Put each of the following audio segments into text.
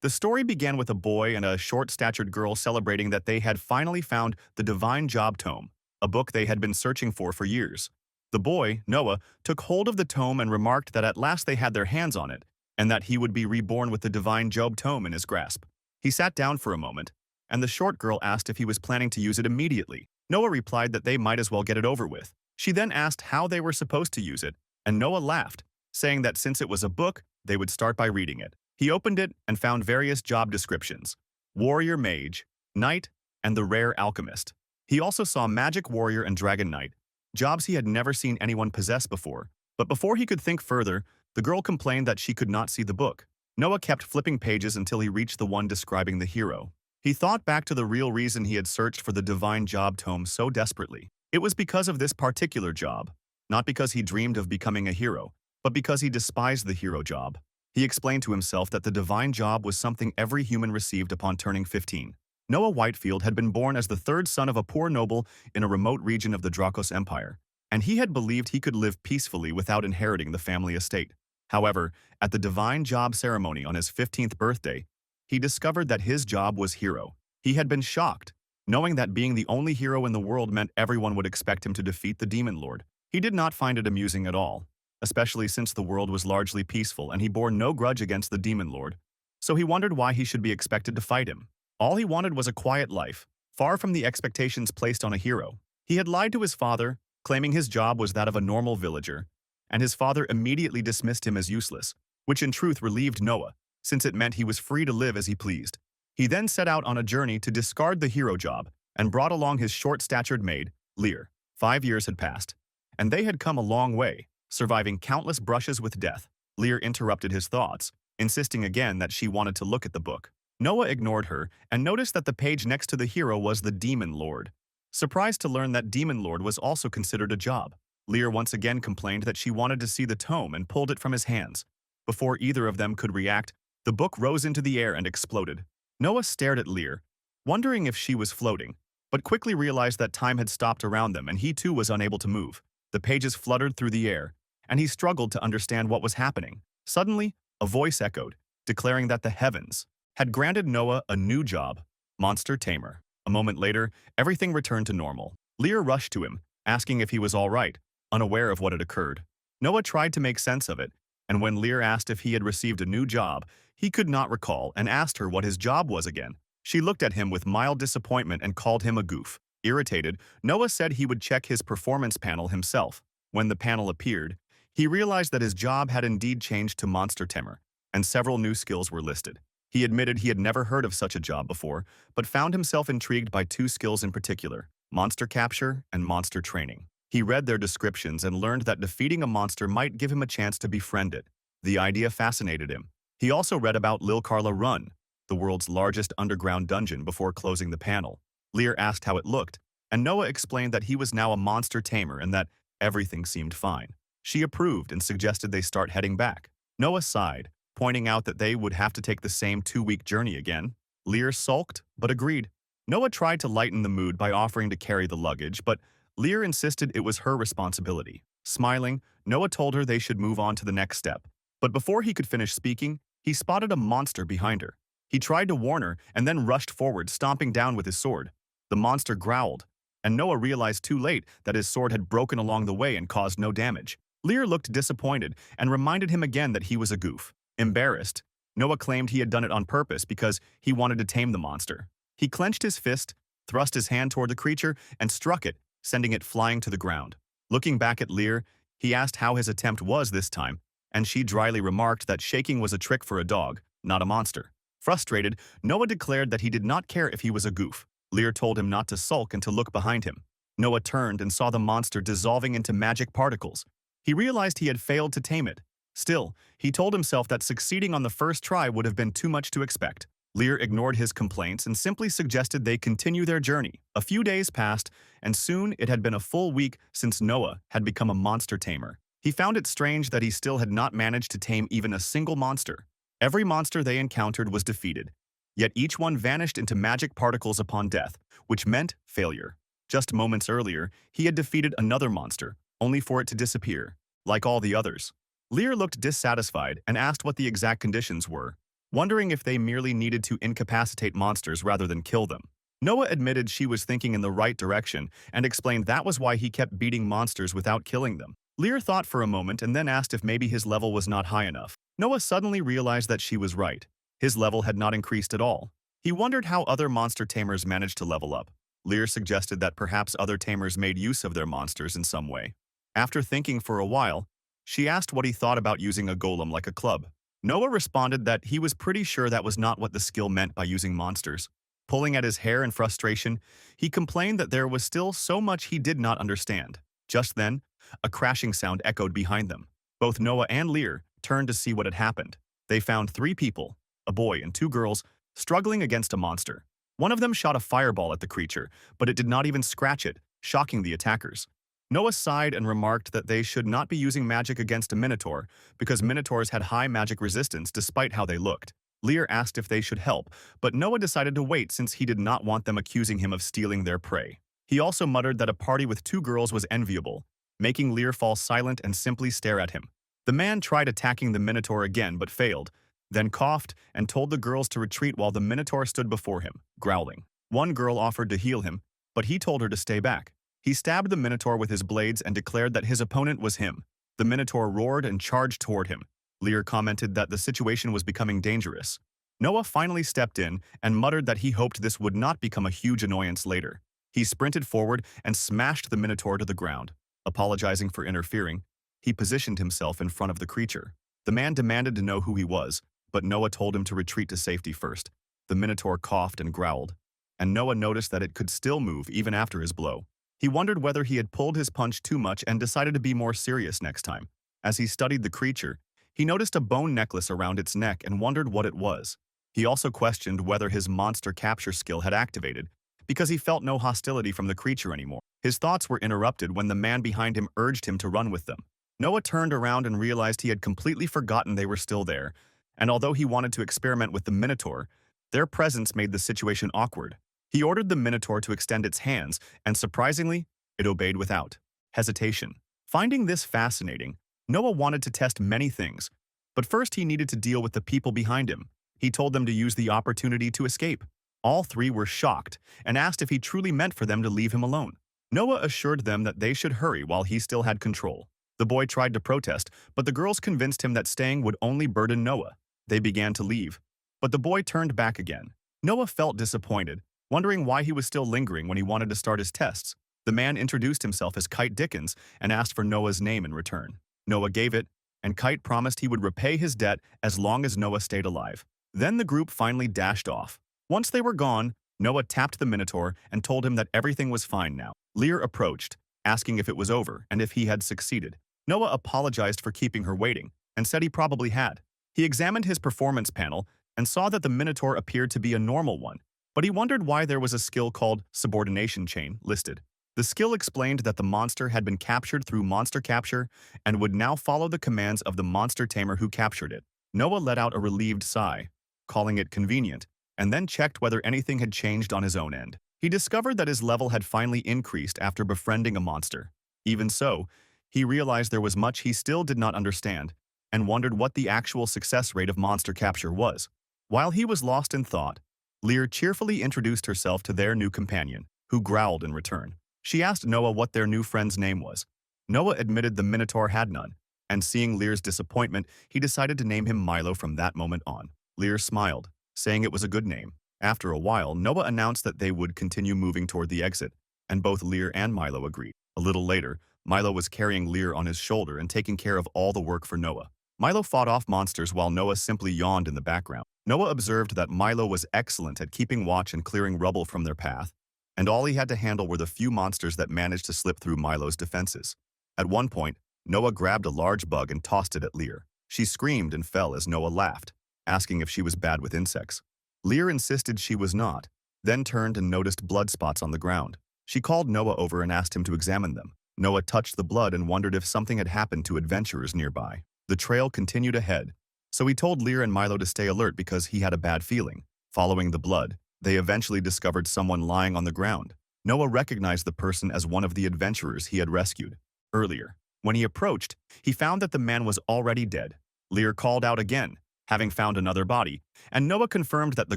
The story began with a boy and a short-statured girl celebrating that they had finally found the Divine Job Tome, a book they had been searching for years. The boy, Noah, took hold of the tome and remarked that at last they had their hands on it, and that he would be reborn with the Divine Job Tome in his grasp. He sat down for a moment, and the short girl asked if he was planning to use it immediately. Noah replied that they might as well get it over with. She then asked how they were supposed to use it, and Noah laughed, saying that since it was a book, they would start by reading it. He opened it and found various job descriptions: warrior mage, knight, and the rare alchemist. He also saw magic warrior and dragon knight, jobs he had never seen anyone possess before. But before he could think further, the girl complained that she could not see the book. Noah kept flipping pages until he reached the one describing the hero. He thought back to the real reason he had searched for the Divine Job Tome so desperately. It was because of this particular job, not because he dreamed of becoming a hero, but because he despised the hero job. He explained to himself that the divine job was something every human received upon turning 15. Noah Whitefield had been born as the third son of a poor noble in a remote region of the Dracos Empire, and he had believed he could live peacefully without inheriting the family estate. However, at the divine job ceremony on his 15th birthday, he discovered that his job was hero. He had been shocked, knowing that being the only hero in the world meant everyone would expect him to defeat the demon lord. He did not find it amusing at all, especially since the world was largely peaceful and he bore no grudge against the demon lord, so he wondered why he should be expected to fight him. All he wanted was a quiet life, far from the expectations placed on a hero. He had lied to his father, claiming his job was that of a normal villager, and his father immediately dismissed him as useless, which in truth relieved Noah, since it meant he was free to live as he pleased. He then set out on a journey to discard the hero job and brought along his short-statured maid, Lear. 5 years had passed, and they had come a long way, surviving countless brushes with death. Lear interrupted his thoughts, insisting again that she wanted to look at the book. Noah ignored her and noticed that the page next to the hero was the Demon Lord. Surprised to learn that Demon Lord was also considered a job, Lear once again complained that she wanted to see the tome and pulled it from his hands. Before either of them could react, the book rose into the air and exploded. Noah stared at Lear, wondering if she was floating, but quickly realized that time had stopped around them and he too was unable to move. The pages fluttered through the air, and he struggled to understand what was happening. Suddenly, a voice echoed, declaring that the heavens had granted Noah a new job, monster tamer. A moment later, everything returned to normal. Lear rushed to him, asking if he was all right, unaware of what had occurred. Noah tried to make sense of it, and when Lear asked if he had received a new job, he could not recall and asked her what his job was again. She looked at him with mild disappointment and called him a goof. Irritated, Noah said he would check his performance panel himself. When the panel appeared, he realized that his job had indeed changed to monster tamer, and several new skills were listed. He admitted he had never heard of such a job before, but found himself intrigued by two skills in particular: monster capture and monster training. He read their descriptions and learned that defeating a monster might give him a chance to befriend it. The idea fascinated him. He also read about Lilkarla Run, the world's largest underground dungeon, before closing the panel. Lear asked how it looked, and Noah explained that he was now a monster tamer and that everything seemed fine. She approved and suggested they start heading back. Noah sighed, pointing out that they would have to take the same 2-week journey again. Lear sulked, but agreed. Noah tried to lighten the mood by offering to carry the luggage, but Lear insisted it was her responsibility. Smiling, Noah told her they should move on to the next step. But before he could finish speaking, he spotted a monster behind her. He tried to warn her and then rushed forward, stomping down with his sword. The monster growled, and Noah realized too late that his sword had broken along the way and caused no damage. Lear looked disappointed and reminded him again that he was a goof. Embarrassed, Noah claimed he had done it on purpose because he wanted to tame the monster. He clenched his fist, thrust his hand toward the creature, and struck it, sending it flying to the ground. Looking back at Lear, he asked how his attempt was this time, and she dryly remarked that shaking was a trick for a dog, not a monster. Frustrated, Noah declared that he did not care if he was a goof. Lear told him not to sulk and to look behind him. Noah turned and saw the monster dissolving into magic particles. He realized he had failed to tame it. Still, he told himself that succeeding on the first try would have been too much to expect. Lear ignored his complaints and simply suggested they continue their journey. A few days passed, and soon it had been a full week since Noah had become a monster tamer. He found it strange that he still had not managed to tame even a single monster. Every monster they encountered was defeated, yet each one vanished into magic particles upon death, which meant failure. Just moments earlier, he had defeated another monster, only for it to disappear, like all the others. Lear looked dissatisfied and asked what the exact conditions were. wondering if they merely needed to incapacitate monsters rather than kill them. Noah admitted she was thinking in the right direction and explained that was why he kept beating monsters without killing them. Lear thought for a moment and then asked if maybe his level was not high enough. Noah suddenly realized that she was right. His level had not increased at all. He wondered how other monster tamers managed to level up. Lear suggested that perhaps other tamers made use of their monsters in some way. After thinking for a while, she asked what he thought about using a golem like a club. Noah responded that he was pretty sure that was not what the skill meant by using monsters. Pulling at his hair in frustration, he complained that there was still so much he did not understand. Just then, a crashing sound echoed behind them. Both Noah and Lear turned to see what had happened. They found 3 people, a boy and 2 girls, struggling against a monster. One of them shot a fireball at the creature, but it did not even scratch it, shocking the attackers. Noah sighed and remarked that they should not be using magic against a minotaur because minotaurs had high magic resistance despite how they looked. Lear asked if they should help, but Noah decided to wait since he did not want them accusing him of stealing their prey. He also muttered that a party with 2 girls was enviable, making Lear fall silent and simply stare at him. The man tried attacking the minotaur again but failed, then coughed and told the girls to retreat while the minotaur stood before him, growling. One girl offered to heal him, but he told her to stay back. He stabbed the minotaur with his blades and declared that his opponent was him. The minotaur roared and charged toward him. Lear commented that the situation was becoming dangerous. Noah finally stepped in and muttered that he hoped this would not become a huge annoyance later. He sprinted forward and smashed the minotaur to the ground. Apologizing for interfering, he positioned himself in front of the creature. The man demanded to know who he was, but Noah told him to retreat to safety first. The minotaur coughed and growled, and Noah noticed that it could still move even after his blow. He wondered whether he had pulled his punch too much and decided to be more serious next time. As he studied the creature, he noticed a bone necklace around its neck and wondered what it was. He also questioned whether his monster capture skill had activated, because he felt no hostility from the creature anymore. His thoughts were interrupted when the man behind him urged him to run with them. Noah turned around and realized he had completely forgotten they were still there, and although he wanted to experiment with the minotaur, their presence made the situation awkward. He ordered the minotaur to extend its hands, and surprisingly, it obeyed without hesitation. Finding this fascinating, Noah wanted to test many things, but first he needed to deal with the people behind him. He told them to use the opportunity to escape. All 3 were shocked and asked if he truly meant for them to leave him alone. Noah assured them that they should hurry while he still had control. The boy tried to protest, but the girls convinced him that staying would only burden Noah. They began to leave, but the boy turned back again. Noah felt disappointed, wondering why he was still lingering when he wanted to start his tests. The man introduced himself as Kite Dickens and asked for Noah's name in return. Noah gave it, and Kite promised he would repay his debt as long as Noah stayed alive. Then the group finally dashed off. Once they were gone, Noah tapped the minotaur and told him that everything was fine now. Lear approached, asking if it was over and if he had succeeded. Noah apologized for keeping her waiting and said he probably had. He examined his performance panel and saw that the minotaur appeared to be a normal one, but he wondered why there was a skill called subordination chain listed. The skill explained that the monster had been captured through monster capture and would now follow the commands of the monster tamer who captured it. Noah let out a relieved sigh, calling it convenient, and then checked whether anything had changed on his own end. He discovered that his level had finally increased after befriending a monster. Even so, he realized there was much he still did not understand and wondered what the actual success rate of monster capture was. While he was lost in thought, Lear cheerfully introduced herself to their new companion, who growled in return. She asked Noah what their new friend's name was. Noah admitted the minotaur had none, and seeing Lear's disappointment, he decided to name him Milo from that moment on. Lear smiled, saying it was a good name. After a while, Noah announced that they would continue moving toward the exit, and both Lear and Milo agreed. A little later, Milo was carrying Lear on his shoulder and taking care of all the work for Noah. Milo fought off monsters while Noah simply yawned in the background. Noah observed that Milo was excellent at keeping watch and clearing rubble from their path, and all he had to handle were the few monsters that managed to slip through Milo's defenses. At one point, Noah grabbed a large bug and tossed it at Lear. She screamed and fell as Noah laughed, asking if she was bad with insects. Lear insisted she was not, then turned and noticed blood spots on the ground. She called Noah over and asked him to examine them. Noah touched the blood and wondered if something had happened to adventurers nearby. The trail continued ahead, so he told Lear and Milo to stay alert because he had a bad feeling. Following the blood, they eventually discovered someone lying on the ground. Noah recognized the person as one of the adventurers he had rescued earlier. When he approached, he found that the man was already dead. Lear called out again, having found another body, and Noah confirmed that the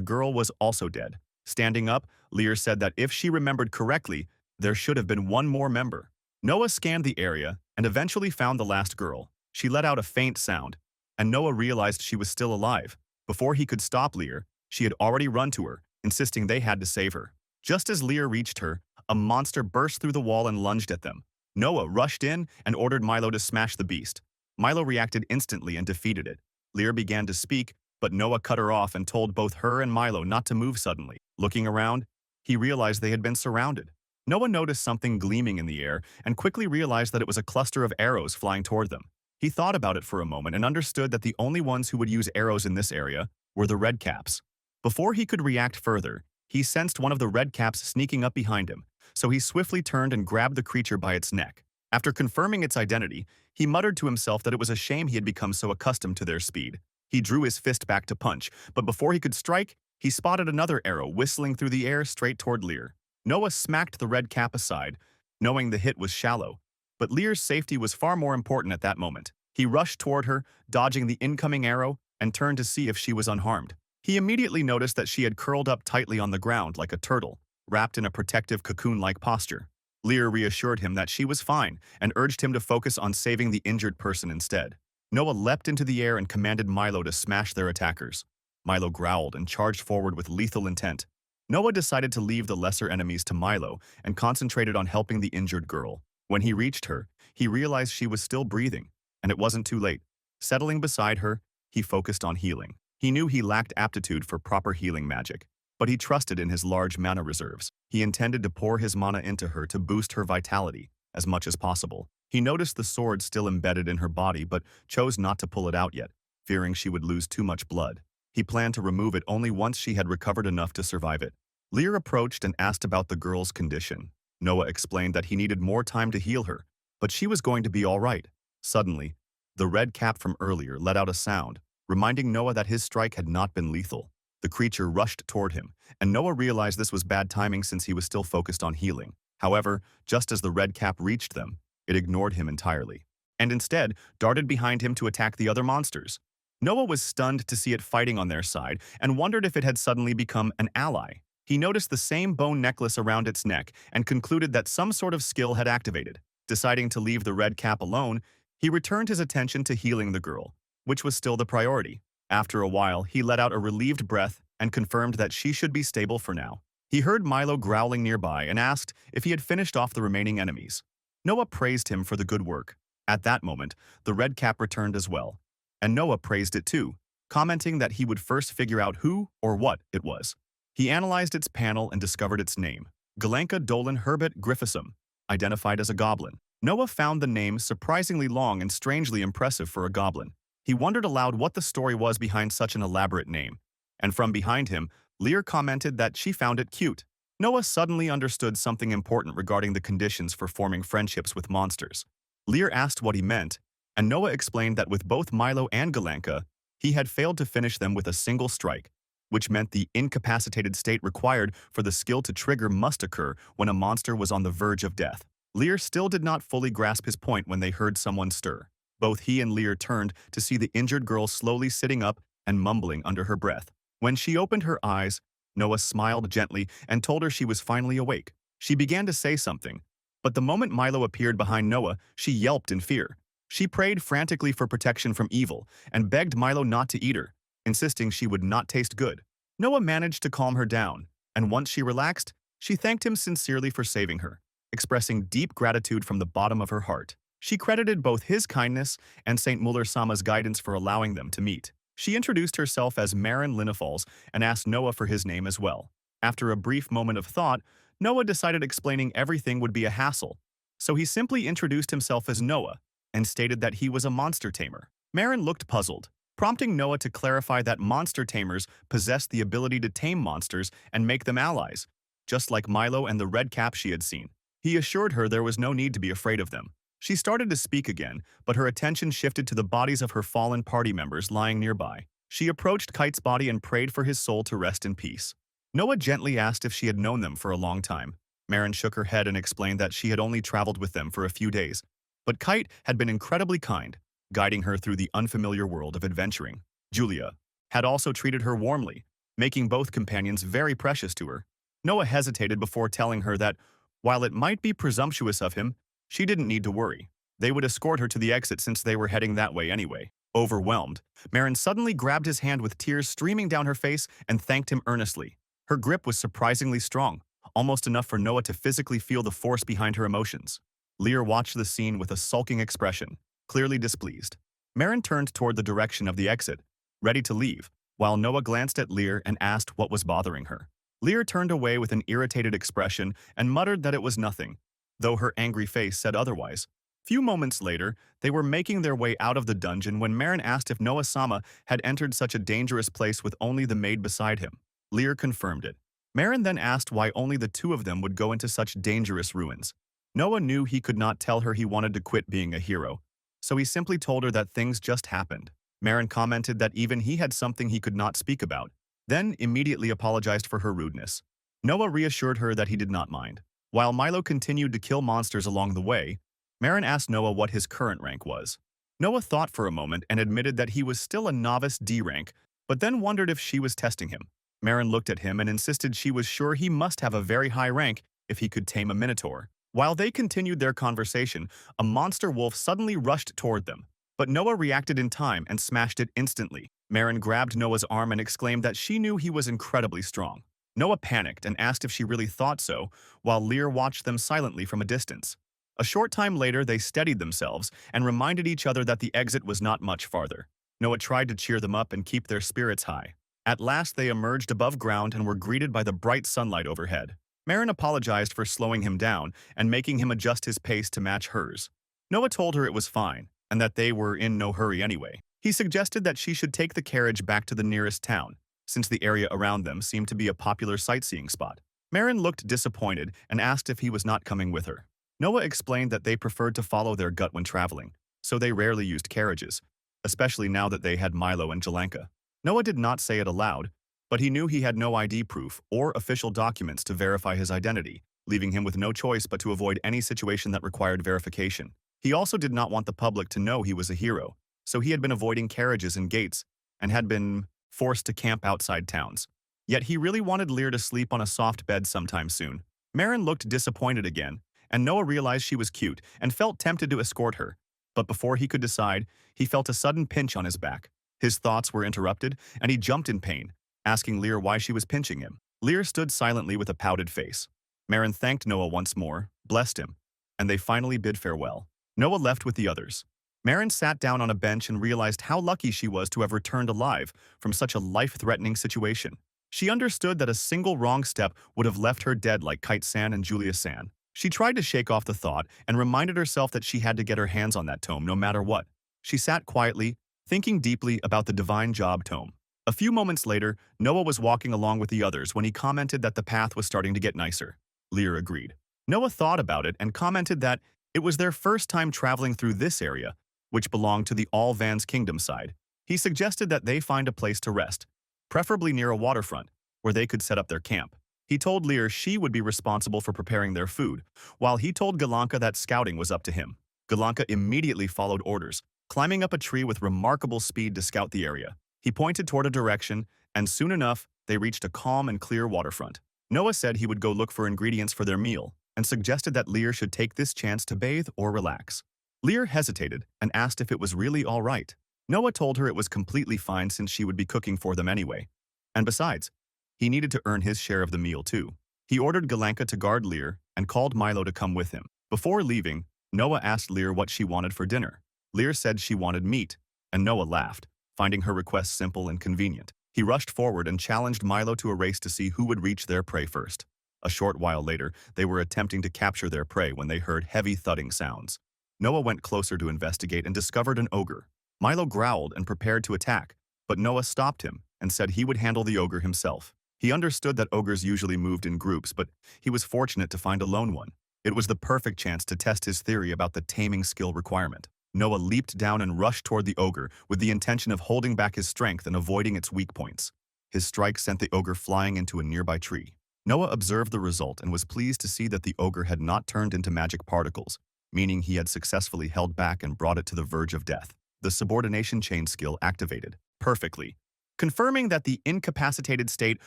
girl was also dead. Standing up, Lear said that if she remembered correctly, there should have been one more member. Noah scanned the area and eventually found the last girl. She let out a faint sound, and Noah realized she was still alive. Before he could stop Lear, she had already run to her, insisting they had to save her. Just as Lear reached her, a monster burst through the wall and lunged at them. Noah rushed in and ordered Milo to smash the beast. Milo reacted instantly and defeated it. Lear began to speak, but Noah cut her off and told both her and Milo not to move suddenly. Looking around, he realized they had been surrounded. Noah noticed something gleaming in the air and quickly realized that it was a cluster of arrows flying toward them. He thought about it for a moment and understood that the only ones who would use arrows in this area were the redcaps. Before he could react further, he sensed one of the redcaps sneaking up behind him, so he swiftly turned and grabbed the creature by its neck. After confirming its identity, he muttered to himself that it was a shame he had become so accustomed to their speed. He drew his fist back to punch, but before he could strike, he spotted another arrow whistling through the air straight toward Lear. Noah smacked the red cap aside, knowing the hit was shallow. But Lear's safety was far more important at that moment. He rushed toward her, dodging the incoming arrow, and turned to see if she was unharmed. He immediately noticed that she had curled up tightly on the ground like a turtle, wrapped in a protective cocoon-like posture. Lear reassured him that she was fine and urged him to focus on saving the injured person instead. Noah leapt into the air and commanded Milo to smash their attackers. Milo growled and charged forward with lethal intent. Noah decided to leave the lesser enemies to Milo and concentrated on helping the injured girl. When he reached her, he realized she was still breathing, and it wasn't too late. Settling beside her, he focused on healing. He knew he lacked aptitude for proper healing magic, but he trusted in his large mana reserves. He intended to pour his mana into her to boost her vitality as much as possible. He noticed the sword still embedded in her body but chose not to pull it out yet, fearing she would lose too much blood. He planned to remove it only once she had recovered enough to survive it. Lear approached and asked about the girl's condition. Noah explained that he needed more time to heal her, but she was going to be all right. Suddenly, the red cap from earlier let out a sound, reminding Noah that his strike had not been lethal. The creature rushed toward him, and Noah realized this was bad timing since he was still focused on healing. However, just as the red cap reached them, it ignored him entirely, and instead darted behind him to attack the other monsters. Noah was stunned to see it fighting on their side and wondered if it had suddenly become an ally. He noticed the same bone necklace around its neck and concluded that some sort of skill had activated. Deciding to leave the red cap alone, he returned his attention to healing the girl, which was still the priority. After a while, he let out a relieved breath and confirmed that she should be stable for now. He heard Milo growling nearby and asked if he had finished off the remaining enemies. Noah praised him for the good work. At that moment, the red cap returned as well, and Noah praised it too, commenting that he would first figure out who or what it was. He analyzed its panel and discovered its name, Galanka Dolan Herbert Griffithsum, identified as a goblin. Noah found the name surprisingly long and strangely impressive for a goblin. He wondered aloud what the story was behind such an elaborate name, and from behind him, Lear commented that she found it cute. Noah suddenly understood something important regarding the conditions for forming friendships with monsters. Lear asked what he meant, and Noah explained that with both Milo and Galanka, he had failed to finish them with a single strike, which meant the incapacitated state required for the skill to trigger must occur when a monster was on the verge of death. Lear still did not fully grasp his point when they heard someone stir. Both he and Lear turned to see the injured girl slowly sitting up and mumbling under her breath. When she opened her eyes, Noah smiled gently and told her she was finally awake. She began to say something, but the moment Milo appeared behind Noah, she yelped in fear. She prayed frantically for protection from evil and begged Milo not to eat her, insisting she would not taste good. Noah managed to calm her down, and once she relaxed, she thanked him sincerely for saving her, expressing deep gratitude from the bottom of her heart. She credited both his kindness and St. Muller-sama's guidance for allowing them to meet. She introduced herself as Marin Linnefalls and asked Noah for his name as well. After a brief moment of thought, Noah decided explaining everything would be a hassle, so he simply introduced himself as Noah and stated that he was a monster tamer. Marin looked puzzled, prompting Noah to clarify that monster tamers possessed the ability to tame monsters and make them allies, just like Milo and the red cap she had seen. He assured her there was no need to be afraid of them. She started to speak again, but her attention shifted to the bodies of her fallen party members lying nearby. She approached Kite's body and prayed for his soul to rest in peace. Noah gently asked if she had known them for a long time. Marin shook her head and explained that she had only traveled with them for a few days, but Kite had been incredibly kind, guiding her through the unfamiliar world of adventuring. Julia, had also treated her warmly, making both companions very precious to her. Noah hesitated before telling her that, while it might be presumptuous of him, she didn't need to worry. They would escort her to the exit since they were heading that way anyway. Overwhelmed, Marin suddenly grabbed his hand with tears streaming down her face and thanked him earnestly. Her grip was surprisingly strong, almost enough for Noah to physically feel the force behind her emotions. Lear watched the scene with a sulking expression, clearly displeased. Marin turned toward the direction of the exit, ready to leave, while Noah glanced at Lear and asked what was bothering her. Lear turned away with an irritated expression and muttered that it was nothing, though her angry face said otherwise. Few moments later, they were making their way out of the dungeon when Marin asked if Noah-sama had entered such a dangerous place with only the maid beside him. Lear confirmed it. Marin then asked why only the two of them would go into such dangerous ruins. Noah knew he could not tell her he wanted to quit being a hero, so he simply told her that things just happened. Marin commented that even he had something he could not speak about, then immediately apologized for her rudeness. Noah reassured her that he did not mind. While Milo continued to kill monsters along the way, Marin asked Noah what his current rank was. Noah thought for a moment and admitted that he was still a novice D rank, but then wondered if she was testing him. Marin looked at him and insisted she was sure he must have a very high rank if he could tame a minotaur. While they continued their conversation, a monster wolf suddenly rushed toward them, but Noah reacted in time and smashed it instantly. Marin grabbed Noah's arm and exclaimed that she knew he was incredibly strong. Noah panicked and asked if she really thought so, while Lear watched them silently from a distance. A short time later, they steadied themselves and reminded each other that the exit was not much farther. Noah tried to cheer them up and keep their spirits high. At last, they emerged above ground and were greeted by the bright sunlight overhead. Marin apologized for slowing him down and making him adjust his pace to match hers. Noah told her it was fine, and that they were in no hurry anyway. He suggested that she should take the carriage back to the nearest town, since the area around them seemed to be a popular sightseeing spot. Marin looked disappointed and asked if he was not coming with her. Noah explained that they preferred to follow their gut when traveling, so they rarely used carriages, especially now that they had Milo and Jelenka. Noah did not say it aloud, but he knew he had no ID proof or official documents to verify his identity, leaving him with no choice but to avoid any situation that required verification. He also did not want the public to know he was a hero, so he had been avoiding carriages and gates and had been forced to camp outside towns. Yet he really wanted Lear to sleep on a soft bed sometime soon. Marin looked disappointed again, and Noah realized she was cute and felt tempted to escort her. But before he could decide, he felt a sudden pinch on his back. His thoughts were interrupted, and he jumped in pain, asking Lear why she was pinching him. Lear stood silently with a pouted face. Marin thanked Noah once more, blessed him, and they finally bid farewell. Noah left with the others. Marin sat down on a bench and realized how lucky she was to have returned alive from such a life-threatening situation. She understood that a single wrong step would have left her dead like Kite-san and Julia-san. She tried to shake off the thought and reminded herself that she had to get her hands on that tome no matter what. She sat quietly, thinking deeply about the divine job tome. A few moments later, Noah was walking along with the others when he commented that the path was starting to get nicer. Lear agreed. Noah thought about it and commented that it was their first time traveling through this area, which belonged to the All-Vans Kingdom side. He suggested that they find a place to rest, preferably near a waterfront, where they could set up their camp. He told Lear she would be responsible for preparing their food, while he told Galanka that scouting was up to him. Galanka immediately followed orders, climbing up a tree with remarkable speed to scout the area. He pointed toward a direction, and soon enough, they reached a calm and clear waterfront. Noah said he would go look for ingredients for their meal, and suggested that Lear should take this chance to bathe or relax. Lear hesitated and asked if it was really all right. Noah told her it was completely fine since she would be cooking for them anyway. And besides, he needed to earn his share of the meal too. He ordered Galanka to guard Lear and called Milo to come with him. Before leaving, Noah asked Lear what she wanted for dinner. Lear said she wanted meat, and Noah laughed, finding her request simple and convenient. He rushed forward and challenged Milo to a race to see who would reach their prey first. A short while later, they were attempting to capture their prey when they heard heavy thudding sounds. Noah went closer to investigate and discovered an ogre. Milo growled and prepared to attack, but Noah stopped him and said he would handle the ogre himself. He understood that ogres usually moved in groups, but he was fortunate to find a lone one. It was the perfect chance to test his theory about the taming skill requirement. Noah leaped down and rushed toward the ogre with the intention of holding back his strength and avoiding its weak points. His strike sent the ogre flying into a nearby tree. Noah observed the result and was pleased to see that the ogre had not turned into magic particles, meaning he had successfully held back and brought it to the verge of death. The subordination chain skill activated perfectly, confirming that the incapacitated state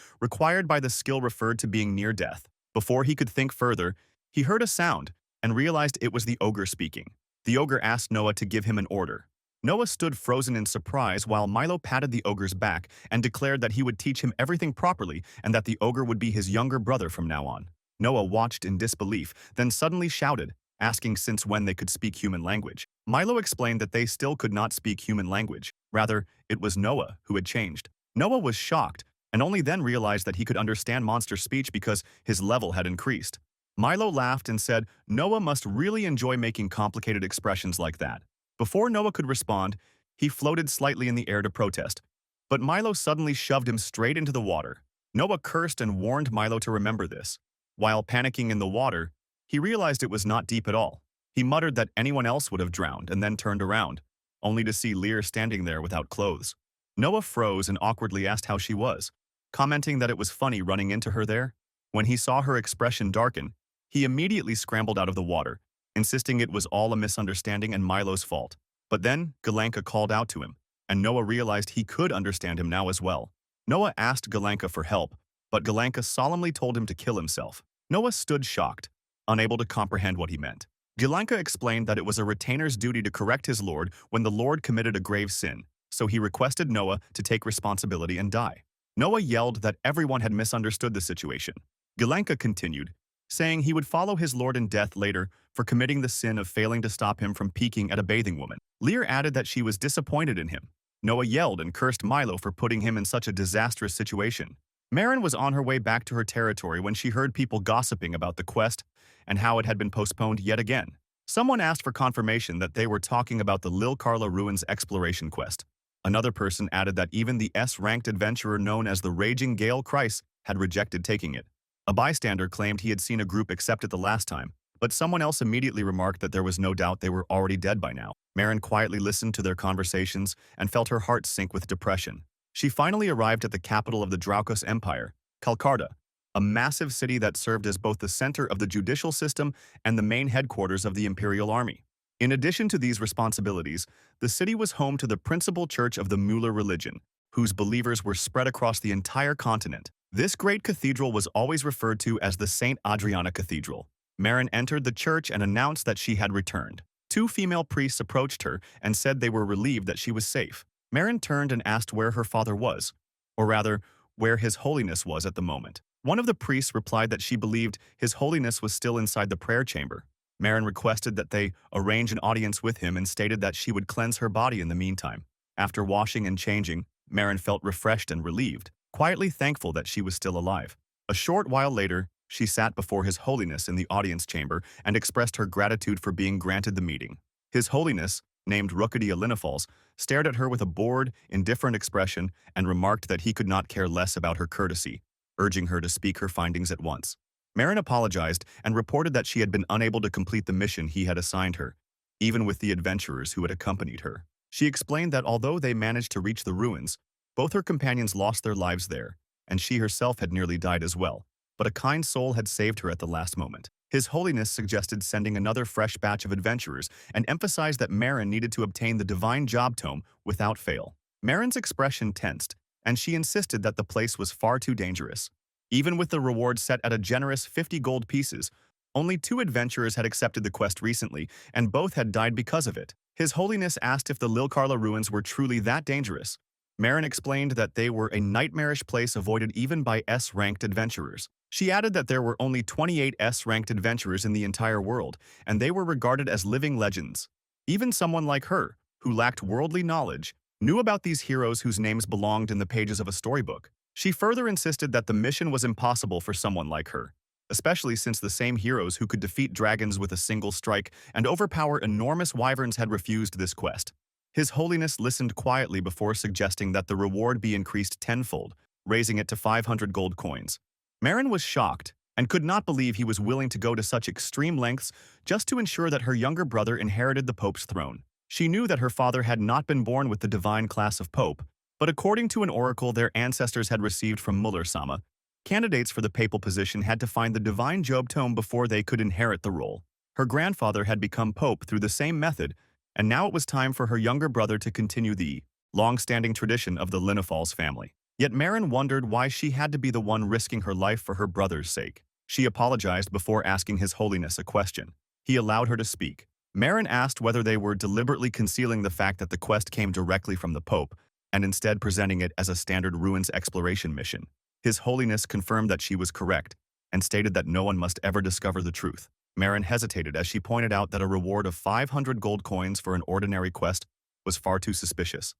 required by the skill referred to being near death. Before he could think further, he heard a sound and realized it was the ogre speaking. The ogre asked Noah to give him an order. Noah stood frozen in surprise while Milo patted the ogre's back and declared that he would teach him everything properly and that the ogre would be his younger brother from now on. Noah watched in disbelief, then suddenly shouted, asking since when they could speak human language. Milo explained that they still could not speak human language. Rather, it was Noah who had changed. Noah was shocked, and only then realized that he could understand monster speech because his level had increased. Milo laughed and said Noah must really enjoy making complicated expressions like that. Before Noah could respond, he floated slightly in the air to protest, but Milo suddenly shoved him straight into the water. Noah cursed and warned Milo to remember this. While panicking in the water, he realized it was not deep at all. He muttered that anyone else would have drowned and then turned around, only to see Lear standing there without clothes. Noah froze and awkwardly asked how she was, commenting that it was funny running into her there. When he saw her expression darken, he immediately scrambled out of the water, insisting it was all a misunderstanding and Milo's fault. But then Galanka called out to him, and Noah realized he could understand him now as well. Noah asked Galanka for help, but Galanka solemnly told him to kill himself. Noah stood shocked, unable to comprehend what he meant. Galanka explained that it was a retainer's duty to correct his lord when the lord committed a grave sin, so he requested Noah to take responsibility and die. Noah yelled that everyone had misunderstood the situation. Galanka continued, saying he would follow his lord in death later for committing the sin of failing to stop him from peeking at a bathing woman. Lear added that she was disappointed in him. Noah yelled and cursed Milo for putting him in such a disastrous situation. Marin was on her way back to her territory when she heard people gossiping about the quest and how it had been postponed yet again. Someone asked for confirmation that they were talking about the Lilkarla Ruins exploration quest. Another person added that even the S-ranked adventurer known as the Raging Gale Kreis had rejected taking it. A bystander claimed he had seen a group accept it the last time, but someone else immediately remarked that there was no doubt they were already dead by now. Marin quietly listened to their conversations and felt her heart sink with depression. She finally arrived at the capital of the Draukos Empire, Kalkarda, a massive city that served as both the center of the judicial system and the main headquarters of the Imperial Army. In addition to these responsibilities, the city was home to the principal church of the Mueller religion, whose believers were spread across the entire continent. This great cathedral was always referred to as the St. Adriana Cathedral. Marin entered the church and announced that she had returned. Two female priests approached her and said they were relieved that she was safe. Marin turned and asked where her father was, or rather, where His Holiness was at the moment. One of the priests replied that she believed His Holiness was still inside the prayer chamber. Marin requested that they arrange an audience with him and stated that she would cleanse her body in the meantime. After washing and changing, Marin felt refreshed and relieved, quietly thankful that she was still alive. A short while later, she sat before His Holiness in the audience chamber and expressed her gratitude for being granted the meeting. His Holiness, named Rukadia Linafals, stared at her with a bored, indifferent expression and remarked that he could not care less about her courtesy, urging her to speak her findings at once. Marin apologized and reported that she had been unable to complete the mission he had assigned her, even with the adventurers who had accompanied her. She explained that although they managed to reach the ruins, both her companions lost their lives there, and she herself had nearly died as well, but a kind soul had saved her at the last moment. His Holiness suggested sending another fresh batch of adventurers and emphasized that Marin needed to obtain the divine job tome without fail. Marin's expression tensed, and she insisted that the place was far too dangerous. Even with the reward set at a generous 50 gold pieces, only 2 adventurers had accepted the quest recently, and both had died because of it. His Holiness asked if the Lilkarla ruins were truly that dangerous. Marin explained that they were a nightmarish place avoided even by S-ranked adventurers. She added that there were only 28 S-ranked adventurers in the entire world, and they were regarded as living legends. Even someone like her, who lacked worldly knowledge, knew about these heroes whose names belonged in the pages of a storybook. She further insisted that the mission was impossible for someone like her, especially since the same heroes who could defeat dragons with a single strike and overpower enormous wyverns had refused this quest. His Holiness listened quietly before suggesting that the reward be increased tenfold, raising it to 500 gold coins. Marin was shocked and could not believe he was willing to go to such extreme lengths just to ensure that her younger brother inherited the Pope's throne. She knew that her father had not been born with the divine class of Pope, but according to an oracle their ancestors had received from Muller-sama, candidates for the papal position had to find the divine Job tome before they could inherit the role. Her grandfather had become Pope through the same method, and now it was time for her younger brother to continue the long-standing tradition of the Linnefalls family. Yet Marin wondered why she had to be the one risking her life for her brother's sake. She apologized before asking His Holiness a question. He allowed her to speak. Marin asked whether they were deliberately concealing the fact that the quest came directly from the Pope, and instead presenting it as a standard ruins exploration mission. His Holiness confirmed that she was correct, and stated that no one must ever discover the truth. Marin hesitated as she pointed out that a reward of 500 gold coins for an ordinary quest was far too suspicious,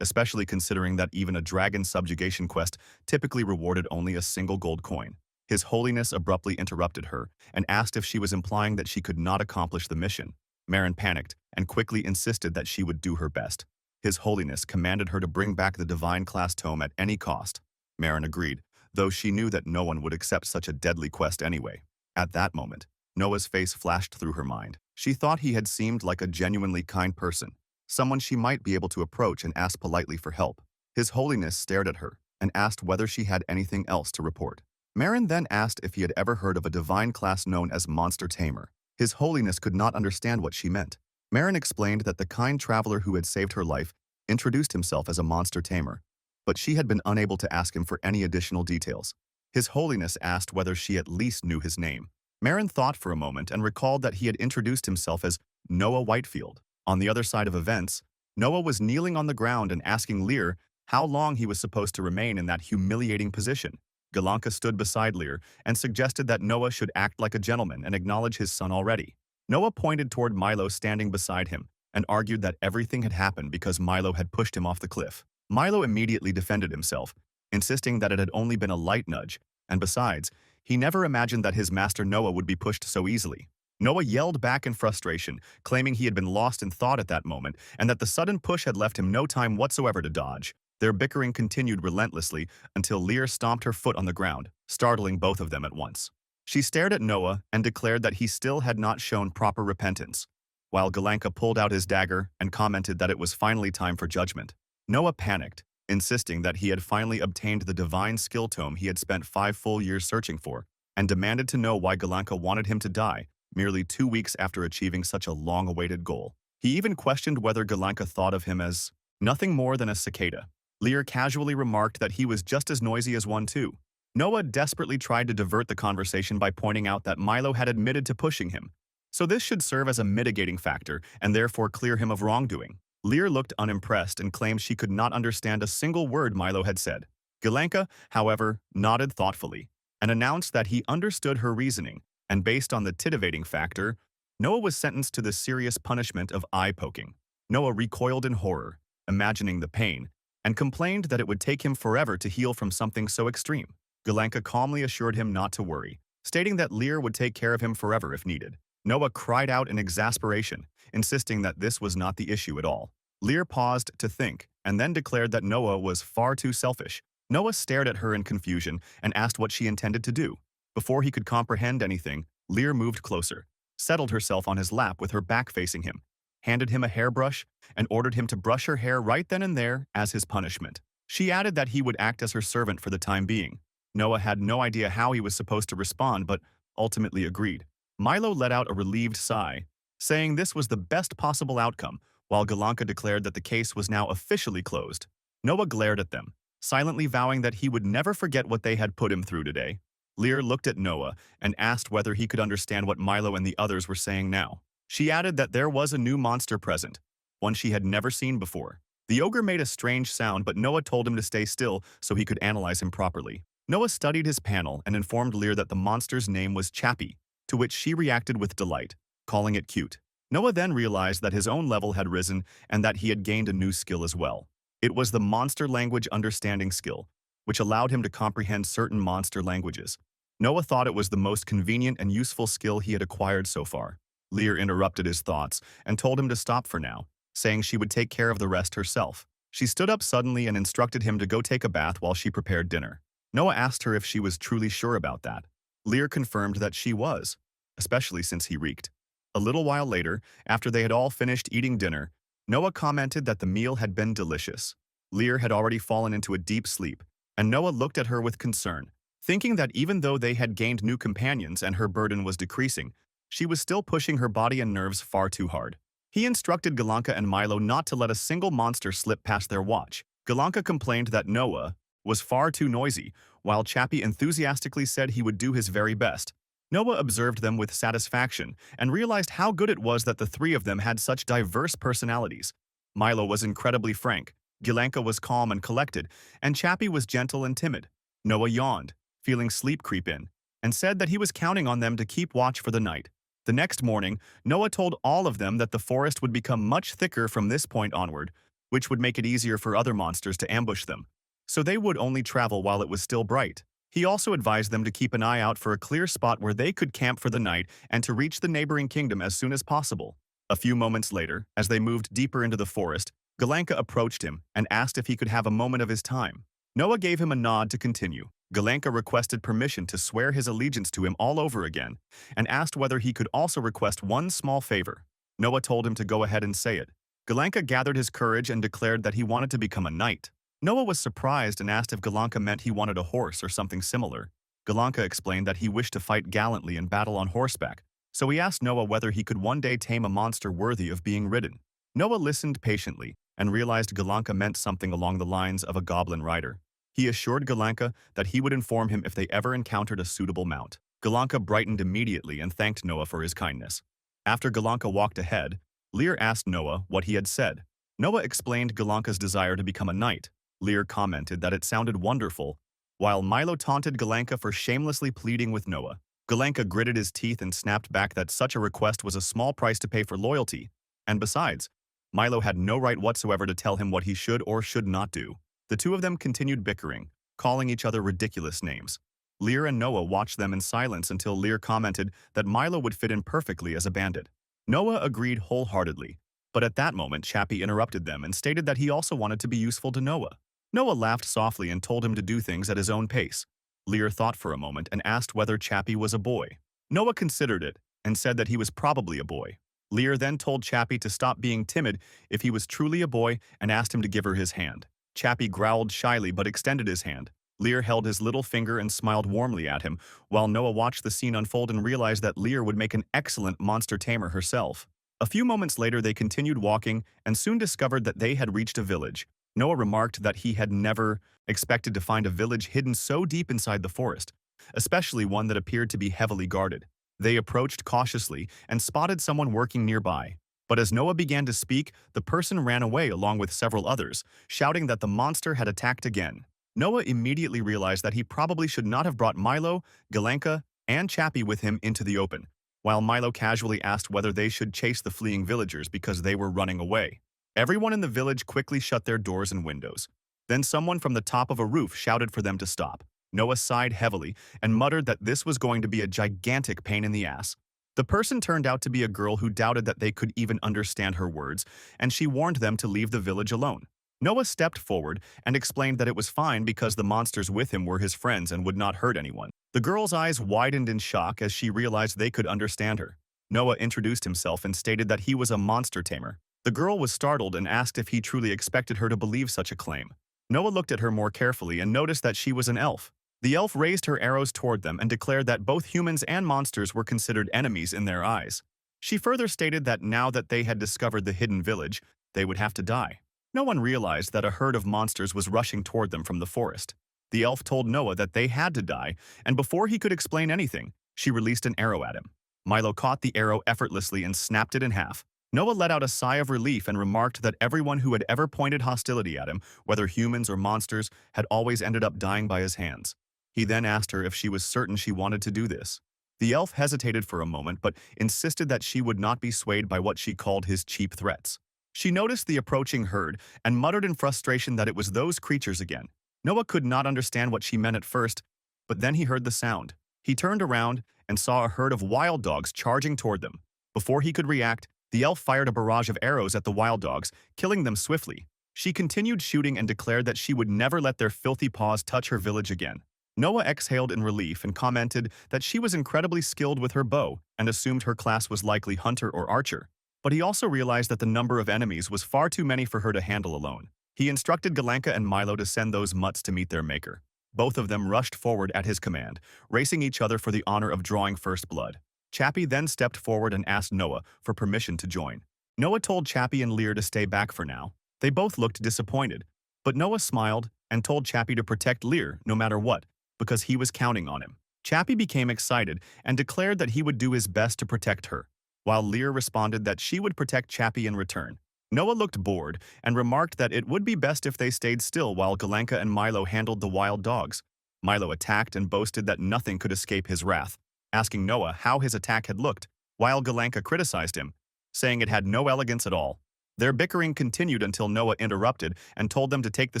especially considering that even a dragon subjugation quest typically rewarded only a single gold coin. His Holiness abruptly interrupted her and asked if she was implying that she could not accomplish the mission. Marin panicked and quickly insisted that she would do her best. His Holiness commanded her to bring back the divine class tome at any cost. Marin agreed, though she knew that no one would accept such a deadly quest anyway. At that moment, Noah's face flashed through her mind. She thought he had seemed like a genuinely kind person, someone she might be able to approach and ask politely for help. His Holiness stared at her and asked whether she had anything else to report. Marin then asked if he had ever heard of a divine class known as Monster Tamer. His Holiness could not understand what she meant. Marin explained that the kind traveler who had saved her life introduced himself as a monster tamer, but she had been unable to ask him for any additional details. His Holiness asked whether she at least knew his name. Marin thought for a moment and recalled that he had introduced himself as Noah Whitefield. On the other side of events, Noah was kneeling on the ground and asking Lear how long he was supposed to remain in that humiliating position. Galanka stood beside Lear and suggested that Noah should act like a gentleman and acknowledge his son already. Noah pointed toward Milo standing beside him and argued that everything had happened because Milo had pushed him off the cliff. Milo immediately defended himself, insisting that it had only been a light nudge, and besides, he never imagined that his master Noah would be pushed so easily. Noah yelled back in frustration, claiming he had been lost in thought at that moment and that the sudden push had left him no time whatsoever to dodge. Their bickering continued relentlessly until Lear stomped her foot on the ground, startling both of them at once. She stared at Noah and declared that he still had not shown proper repentance, while Galanka pulled out his dagger and commented that it was finally time for judgment. Noah panicked, insisting that he had finally obtained the divine skill tome he had spent 5 full years searching for, and demanded to know why Galanka wanted him to die merely 2 weeks after achieving such a long-awaited goal. He even questioned whether Galanka thought of him as nothing more than a cicada. Lear casually remarked that he was just as noisy as one too. Noah desperately tried to divert the conversation by pointing out that Milo had admitted to pushing him, so this should serve as a mitigating factor and therefore clear him of wrongdoing. Lear looked unimpressed and claimed she could not understand a single word Milo had said. Galanka, however, nodded thoughtfully and announced that he understood her reasoning, and based on the titivating factor, Noah was sentenced to the serious punishment of eye-poking. Noah recoiled in horror, imagining the pain, and complained that it would take him forever to heal from something so extreme. Galanka calmly assured him not to worry, stating that Lear would take care of him forever if needed. Noah cried out in exasperation, insisting that this was not the issue at all. Lear paused to think, and then declared that Noah was far too selfish. Noah stared at her in confusion and asked what she intended to do. Before he could comprehend anything, Lear moved closer, settled herself on his lap with her back facing him, handed him a hairbrush, and ordered him to brush her hair right then and there as his punishment. She added that he would act as her servant for the time being. Noah had no idea how he was supposed to respond, but ultimately agreed. Milo let out a relieved sigh, saying this was the best possible outcome, while Galanka declared that the case was now officially closed. Noah glared at them, silently vowing that he would never forget what they had put him through today. Lear looked at Noah and asked whether he could understand what Milo and the others were saying now. She added that there was a new monster present, one she had never seen before. The ogre made a strange sound, but Noah told him to stay still so he could analyze him properly. Noah studied his panel and informed Lear that the monster's name was Chappie, to which she reacted with delight, calling it cute. Noah then realized that his own level had risen and that he had gained a new skill as well. It was the monster language understanding skill, which allowed him to comprehend certain monster languages. Noah thought it was the most convenient and useful skill he had acquired so far. Lear interrupted his thoughts and told him to stop for now, saying she would take care of the rest herself. She stood up suddenly and instructed him to go take a bath while she prepared dinner. Noah asked her if she was truly sure about that. Lear confirmed that she was, especially since he reeked. A little while later, after they had all finished eating dinner, Noah commented that the meal had been delicious. Lear had already fallen into a deep sleep, and Noah looked at her with concern, thinking that even though they had gained new companions and her burden was decreasing, she was still pushing her body and nerves far too hard. He instructed Galanka and Milo not to let a single monster slip past their watch. Galanka complained that Noah was far too noisy, while Chappie enthusiastically said he would do his very best. Noah observed them with satisfaction and realized how good it was that the three of them had such diverse personalities. Milo was incredibly frank, Galanka was calm and collected, and Chappie was gentle and timid. Noah yawned, feeling sleep creep in, and said that he was counting on them to keep watch for the night. The next morning, Noah told all of them that the forest would become much thicker from this point onward, which would make it easier for other monsters to ambush them. So they would only travel while it was still bright. He also advised them to keep an eye out for a clear spot where they could camp for the night and to reach the neighboring kingdom as soon as possible. A few moments later, as they moved deeper into the forest, Galanka approached him and asked if he could have a moment of his time. Noah gave him a nod to continue. Galanka requested permission to swear his allegiance to him all over again, and asked whether he could also request one small favor. Noah told him to go ahead and say it. Galanka gathered his courage and declared that he wanted to become a knight. Noah was surprised and asked if Galanka meant he wanted a horse or something similar. Galanka explained that he wished to fight gallantly and battle on horseback, so he asked Noah whether he could one day tame a monster worthy of being ridden. Noah listened patiently and realized Galanka meant something along the lines of a goblin rider. He assured Galanka that he would inform him if they ever encountered a suitable mount. Galanka brightened immediately and thanked Noah for his kindness. After Galanka walked ahead, Lear asked Noah what he had said. Noah explained Galanka's desire to become a knight. Lear commented that it sounded wonderful, while Milo taunted Galanka for shamelessly pleading with Noah. Galanka gritted his teeth and snapped back that such a request was a small price to pay for loyalty, and besides, Milo had no right whatsoever to tell him what he should or should not do. The two of them continued bickering, calling each other ridiculous names. Lear and Noah watched them in silence until Lear commented that Milo would fit in perfectly as a bandit. Noah agreed wholeheartedly, but at that moment Chappie interrupted them and stated that he also wanted to be useful to Noah. Noah laughed softly and told him to do things at his own pace. Lear thought for a moment and asked whether Chappie was a boy. Noah considered it and said that he was probably a boy. Lear then told Chappie to stop being timid if he was truly a boy and asked him to give her his hand. Chappie growled shyly but extended his hand. Lear held his little finger and smiled warmly at him, while Noah watched the scene unfold and realized that Lear would make an excellent monster tamer herself. A few moments later they continued walking and soon discovered that they had reached a village. Noah remarked that he had never expected to find a village hidden so deep inside the forest, especially one that appeared to be heavily guarded. They approached cautiously and spotted someone working nearby. But as Noah began to speak, the person ran away along with several others, shouting that the monster had attacked again. Noah immediately realized that he probably should not have brought Milo, Galanka, and Chappie with him into the open, while Milo casually asked whether they should chase the fleeing villagers because they were running away. Everyone in the village quickly shut their doors and windows. Then someone from the top of a roof shouted for them to stop. Noah sighed heavily and muttered that this was going to be a gigantic pain in the ass. The person turned out to be a girl who doubted that they could even understand her words, and she warned them to leave the village alone. Noah stepped forward and explained that it was fine because the monsters with him were his friends and would not hurt anyone. The girl's eyes widened in shock as she realized they could understand her. Noah introduced himself and stated that he was a monster tamer. The girl was startled and asked if he truly expected her to believe such a claim. Noah looked at her more carefully and noticed that she was an elf. The elf raised her arrows toward them and declared that both humans and monsters were considered enemies in their eyes. She further stated that now that they had discovered the hidden village, they would have to die. No one realized that a herd of monsters was rushing toward them from the forest. The elf told Noah that they had to die, and before he could explain anything, she released an arrow at him. Milo caught the arrow effortlessly and snapped it in half. Noah let out a sigh of relief and remarked that everyone who had ever pointed hostility at him, whether humans or monsters, had always ended up dying by his hands. He then asked her if she was certain she wanted to do this. The elf hesitated for a moment but insisted that she would not be swayed by what she called his cheap threats. She noticed the approaching herd and muttered in frustration that it was those creatures again. Noah could not understand what she meant at first, but then he heard the sound. He turned around and saw a herd of wild dogs charging toward them. Before he could react, the elf fired a barrage of arrows at the wild dogs, killing them swiftly. She continued shooting and declared that she would never let their filthy paws touch her village again. Noah exhaled in relief and commented that she was incredibly skilled with her bow and assumed her class was likely hunter or archer. But he also realized that the number of enemies was far too many for her to handle alone. He instructed Galanka and Milo to send those mutts to meet their maker. Both of them rushed forward at his command, racing each other for the honor of drawing first blood. Chappie then stepped forward and asked Noah for permission to join. Noah told Chappie and Lear to stay back for now. They both looked disappointed, but Noah smiled and told Chappie to protect Lear no matter what, because he was counting on him. Chappie became excited and declared that he would do his best to protect her, while Lear responded that she would protect Chappie in return. Noah looked bored and remarked that it would be best if they stayed still while Galanka and Milo handled the wild dogs. Milo attacked and boasted that nothing could escape his wrath, asking Noah how his attack had looked, while Galanka criticized him, saying it had no elegance at all. Their bickering continued until Noah interrupted and told them to take the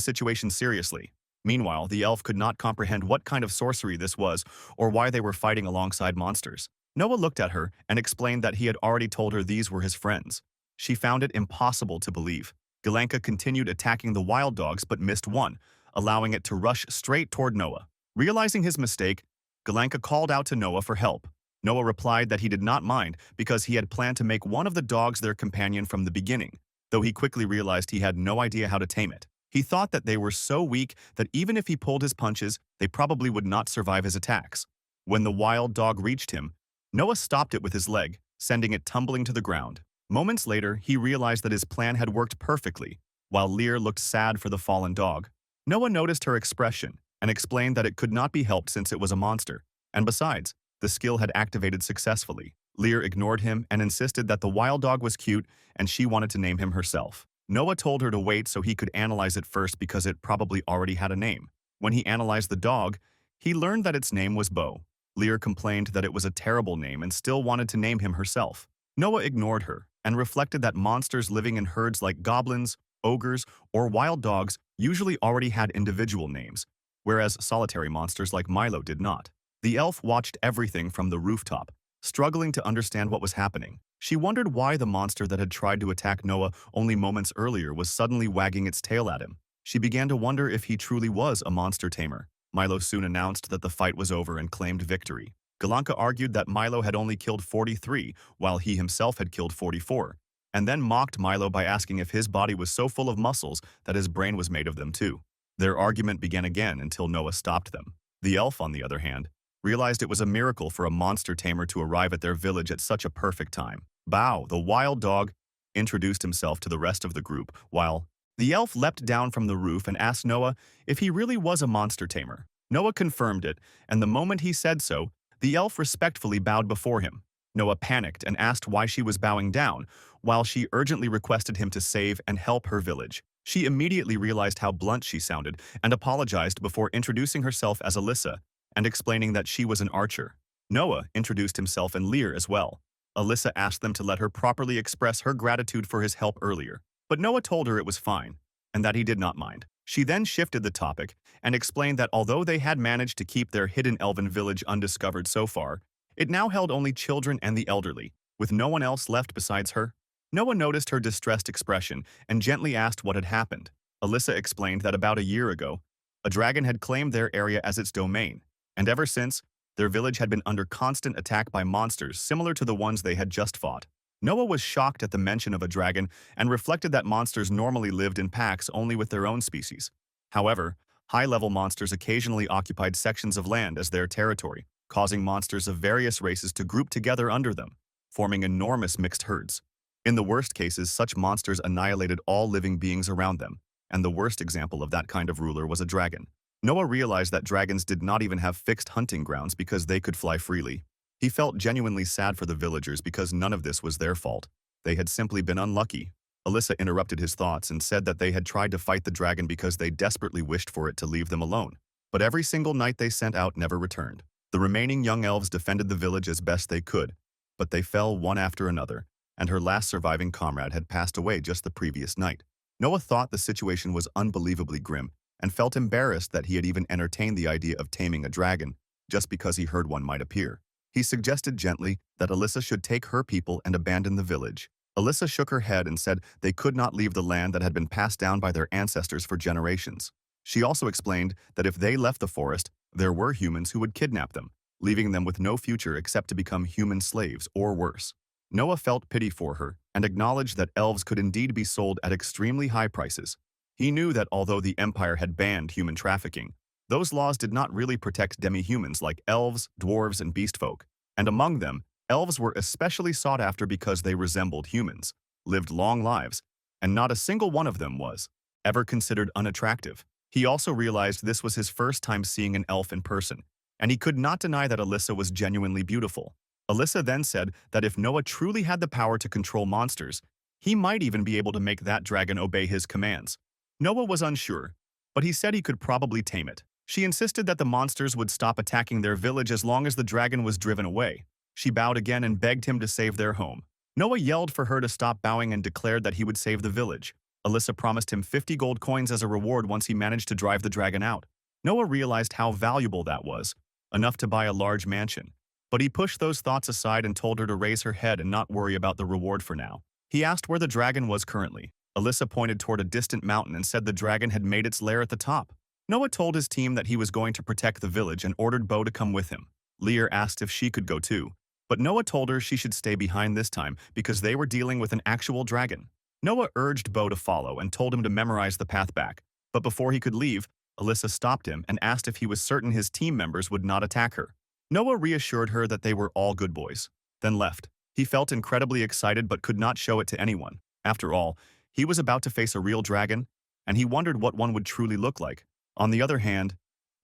situation seriously. Meanwhile, the elf could not comprehend what kind of sorcery this was or why they were fighting alongside monsters. Noah looked at her and explained that he had already told her these were his friends. She found it impossible to believe. Galanka continued attacking the wild dogs but missed one, allowing it to rush straight toward Noah. Realizing his mistake, Galanka called out to Noah for help. Noah replied that he did not mind because he had planned to make one of the dogs their companion from the beginning, though he quickly realized he had no idea how to tame it. He thought that they were so weak that even if he pulled his punches, they probably would not survive his attacks. When the wild dog reached him, Noah stopped it with his leg, sending it tumbling to the ground. Moments later, he realized that his plan had worked perfectly, while Lear looked sad for the fallen dog. Noah noticed her expression and explained that it could not be helped since it was a monster, and besides, the skill had activated successfully. Lear ignored him and insisted that the wild dog was cute and she wanted to name him herself. Noah told her to wait so he could analyze it first because it probably already had a name. When he analyzed the dog, he learned that its name was Bo. Lear complained that it was a terrible name and still wanted to name him herself. Noah ignored her and reflected that monsters living in herds like goblins, ogres, or wild dogs usually already had individual names, whereas solitary monsters like Milo did not. The elf watched everything from the rooftop, struggling to understand what was happening. She wondered why the monster that had tried to attack Noah only moments earlier was suddenly wagging its tail at him. She began to wonder if he truly was a monster tamer. Milo soon announced that the fight was over and claimed victory. Galanka argued that Milo had only killed 43, while he himself had killed 44, and then mocked Milo by asking if his body was so full of muscles that his brain was made of them too. Their argument began again until Noah stopped them. The elf, on the other hand, realized it was a miracle for a monster tamer to arrive at their village at such a perfect time. Bao, the wild dog, introduced himself to the rest of the group, while the elf leapt down from the roof and asked Noah if he really was a monster tamer. Noah confirmed it, and the moment he said so, the elf respectfully bowed before him. Noah panicked and asked why she was bowing down, while she urgently requested him to save and help her village. She immediately realized how blunt she sounded and apologized before introducing herself as Alyssa and explaining that she was an archer. Noah introduced himself and Lear as well. Alyssa asked them to let her properly express her gratitude for his help earlier, but Noah told her it was fine and that he did not mind. She then shifted the topic and explained that although they had managed to keep their hidden elven village undiscovered so far, it now held only children and the elderly, with no one else left besides her. Noah noticed her distressed expression and gently asked what had happened. Alyssa explained that about a year ago, a dragon had claimed their area as its domain, and ever since, their village had been under constant attack by monsters similar to the ones they had just fought. Noah was shocked at the mention of a dragon and reflected that monsters normally lived in packs only with their own species. However, high-level monsters occasionally occupied sections of land as their territory, causing monsters of various races to group together under them, forming enormous mixed herds. In the worst cases, such monsters annihilated all living beings around them, and the worst example of that kind of ruler was a dragon. Noah realized that dragons did not even have fixed hunting grounds because they could fly freely. He felt genuinely sad for the villagers because none of this was their fault. They had simply been unlucky. Alyssa interrupted his thoughts and said that they had tried to fight the dragon because they desperately wished for it to leave them alone. But every single knight they sent out never returned. The remaining young elves defended the village as best they could, but they fell one after another, and her last surviving comrade had passed away just the previous night. Noah thought the situation was unbelievably grim and felt embarrassed that he had even entertained the idea of taming a dragon just because he heard one might appear. He suggested gently that Alyssa should take her people and abandon the village. Alyssa shook her head and said they could not leave the land that had been passed down by their ancestors for generations. She also explained that if they left the forest, there were humans who would kidnap them, leaving them with no future except to become human slaves or worse. Noah felt pity for her and acknowledged that elves could indeed be sold at extremely high prices. He knew that although the Empire had banned human trafficking, those laws did not really protect demi-humans like elves, dwarves, and beastfolk, and among them, elves were especially sought after because they resembled humans. lived long lives, and not a single one of them was ever considered unattractive. He also realized this was his first time seeing an elf in person, and he could not deny that Alyssa was genuinely beautiful. Alyssa then said that if Noah truly had the power to control monsters, he might even be able to make that dragon obey his commands. Noah was unsure, but he said he could probably tame it. She insisted that the monsters would stop attacking their village as long as the dragon was driven away. She bowed again and begged him to save their home. Noah yelled for her to stop bowing and declared that he would save the village. Alyssa promised him 50 gold coins as a reward once he managed to drive the dragon out. Noah realized how valuable that was, enough to buy a large mansion. But he pushed those thoughts aside and told her to raise her head and not worry about the reward for now. He asked where the dragon was currently. Alyssa pointed toward a distant mountain and said the dragon had made its lair at the top. Noah told his team that he was going to protect the village and ordered Bo to come with him. Lear asked if she could go too, but Noah told her she should stay behind this time because they were dealing with an actual dragon. Noah urged Bo to follow and told him to memorize the path back, but before he could leave, Alyssa stopped him and asked if he was certain his team members would not attack her. Noah reassured her that they were all good boys, then left. He felt incredibly excited but could not show it to anyone. After all, he was about to face a real dragon, and he wondered what one would truly look like. On the other hand,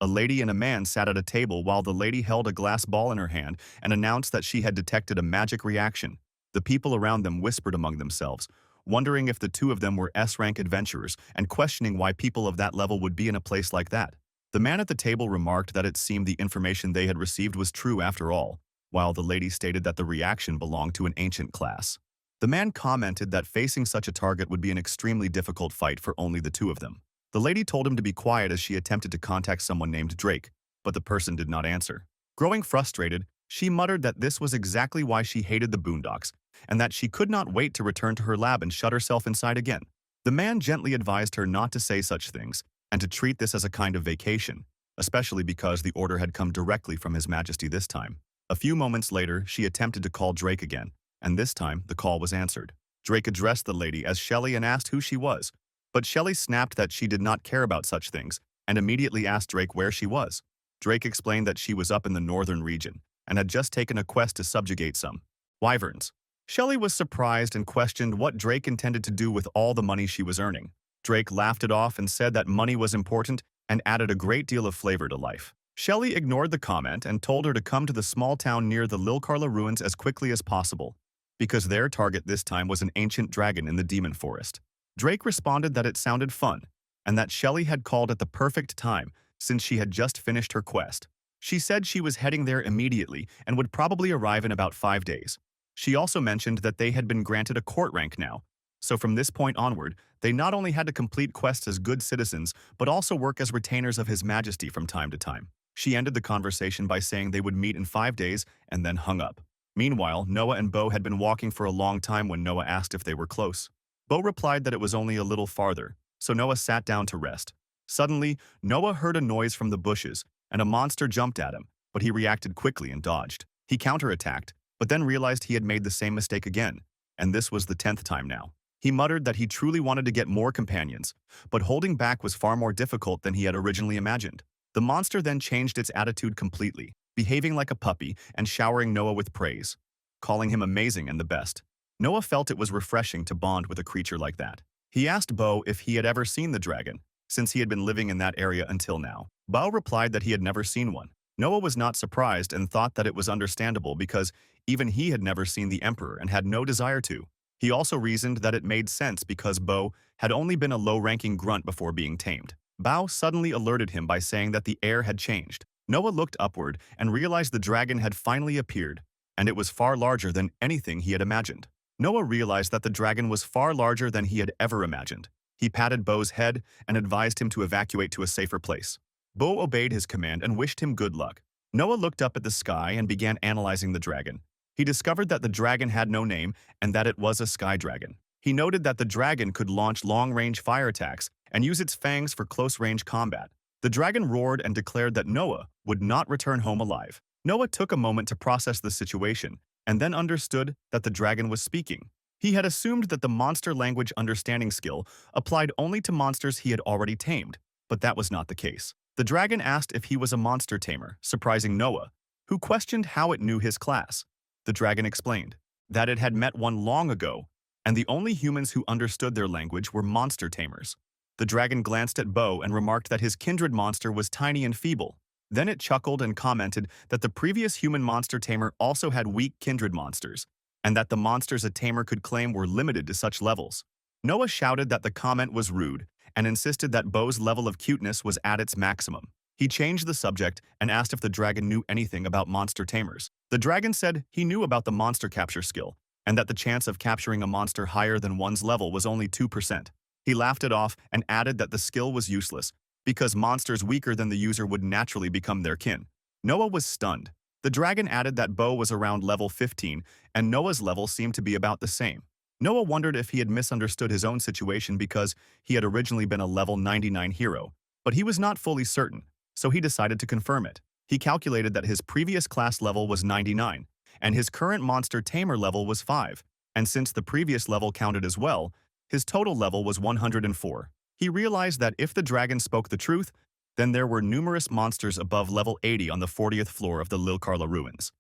a lady and a man sat at a table while the lady held a glass ball in her hand and announced that she had detected a magic reaction. The people around them whispered among themselves, wondering if the two of them were S-rank adventurers and questioning why people of that level would be in a place like that. The man at the table remarked that it seemed the information they had received was true after all, while the lady stated that the reaction belonged to an ancient class. The man commented that facing such a target would be an extremely difficult fight for only the two of them. The lady told him to be quiet as she attempted to contact someone named Drake, but the person did not answer. Growing frustrated, she muttered that this was exactly why she hated the Boondocks, and that she could not wait to return to her lab and shut herself inside again. The man gently advised her not to say such things, and to treat this as a kind of vacation, especially because the order had come directly from His Majesty this time. A few moments later, she attempted to call Drake again, and this time the call was answered. Drake addressed the lady as Shelley and asked who she was, but Shelley snapped that she did not care about such things and immediately asked Drake where she was. Drake explained that she was up in the northern region and had just taken a quest to subjugate some wyverns. Shelley was surprised and questioned what Drake intended to do with all the money she was earning. Drake laughed it off and said that money was important and added a great deal of flavor to life. Shelley ignored the comment and told her to come to the small town near the Lilkarla ruins as quickly as possible, because their target this time was an ancient dragon in the demon forest. Drake responded that it sounded fun, and that Shelley had called at the perfect time since she had just finished her quest. She said she was heading there immediately and would probably arrive in about 5 days. She also mentioned that they had been granted a court rank now, so from this point onward, they not only had to complete quests as good citizens, but also work as retainers of His Majesty from time to time. She ended the conversation by saying they would meet in 5 days and then hung up. Meanwhile, Noah and Bo had been walking for a long time when Noah asked if they were close. Bo replied that it was only a little farther, so Noah sat down to rest. Suddenly, Noah heard a noise from the bushes, and a monster jumped at him, but he reacted quickly and dodged. He counterattacked, but then realized he had made the same mistake again, and this was the 10th time now. He muttered that he truly wanted to get more companions, but holding back was far more difficult than he had originally imagined. The monster then changed its attitude completely, behaving like a puppy and showering Noah with praise, calling him amazing and the best. Noah felt it was refreshing to bond with a creature like that. He asked Bo if he had ever seen the dragon, since he had been living in that area until now. Bo replied that he had never seen one. Noah was not surprised and thought that it was understandable because even he had never seen the Emperor and had no desire to. He also reasoned that it made sense because Bo had only been a low-ranking grunt before being tamed. Bao suddenly alerted him by saying that the air had changed. Noah looked upward and realized the dragon had finally appeared, and it was far larger than anything he had imagined. Noah realized that the dragon was far larger than he had ever imagined. He patted Bo's head and advised him to evacuate to a safer place. Bo obeyed his command and wished him good luck. Noah looked up at the sky and began analyzing the dragon. He discovered that the dragon had no name and that it was a sky dragon. He noted that the dragon could launch long-range fire attacks and use its fangs for close-range combat. The dragon roared and declared that Noah would not return home alive. Noah took a moment to process the situation and then understood that the dragon was speaking. He had assumed that the monster language understanding skill applied only to monsters he had already tamed, but that was not the case. The dragon asked if he was a monster tamer, surprising Noah, who questioned how it knew his class. The dragon explained that it had met one long ago and the only humans who understood their language were monster tamers. The dragon glanced at Bo and remarked that his kindred monster was tiny and feeble. Then it chuckled and commented that the previous human monster tamer also had weak kindred monsters, and that the monsters a tamer could claim were limited to such levels. Noah shouted that the comment was rude and insisted that Bo's level of cuteness was at its maximum. He changed the subject and asked if the dragon knew anything about monster tamers. The dragon said he knew about the monster capture skill, and that the chance of capturing a monster higher than one's level was only 2%. He laughed it off and added that the skill was useless, because monsters weaker than the user would naturally become their kin. Noah was stunned. The dragon added that Bo was around level 15, and Noah's level seemed to be about the same. Noah wondered if he had misunderstood his own situation because he had originally been a level 99 hero, but he was not fully certain, so he decided to confirm it. He calculated that his previous class level was 99, and his current monster tamer level was 5, and since the previous level counted as well, his total level was 104. He realized that if the dragon spoke the truth, then there were numerous monsters above level 80 on the 40th floor of the Lilkarla ruins.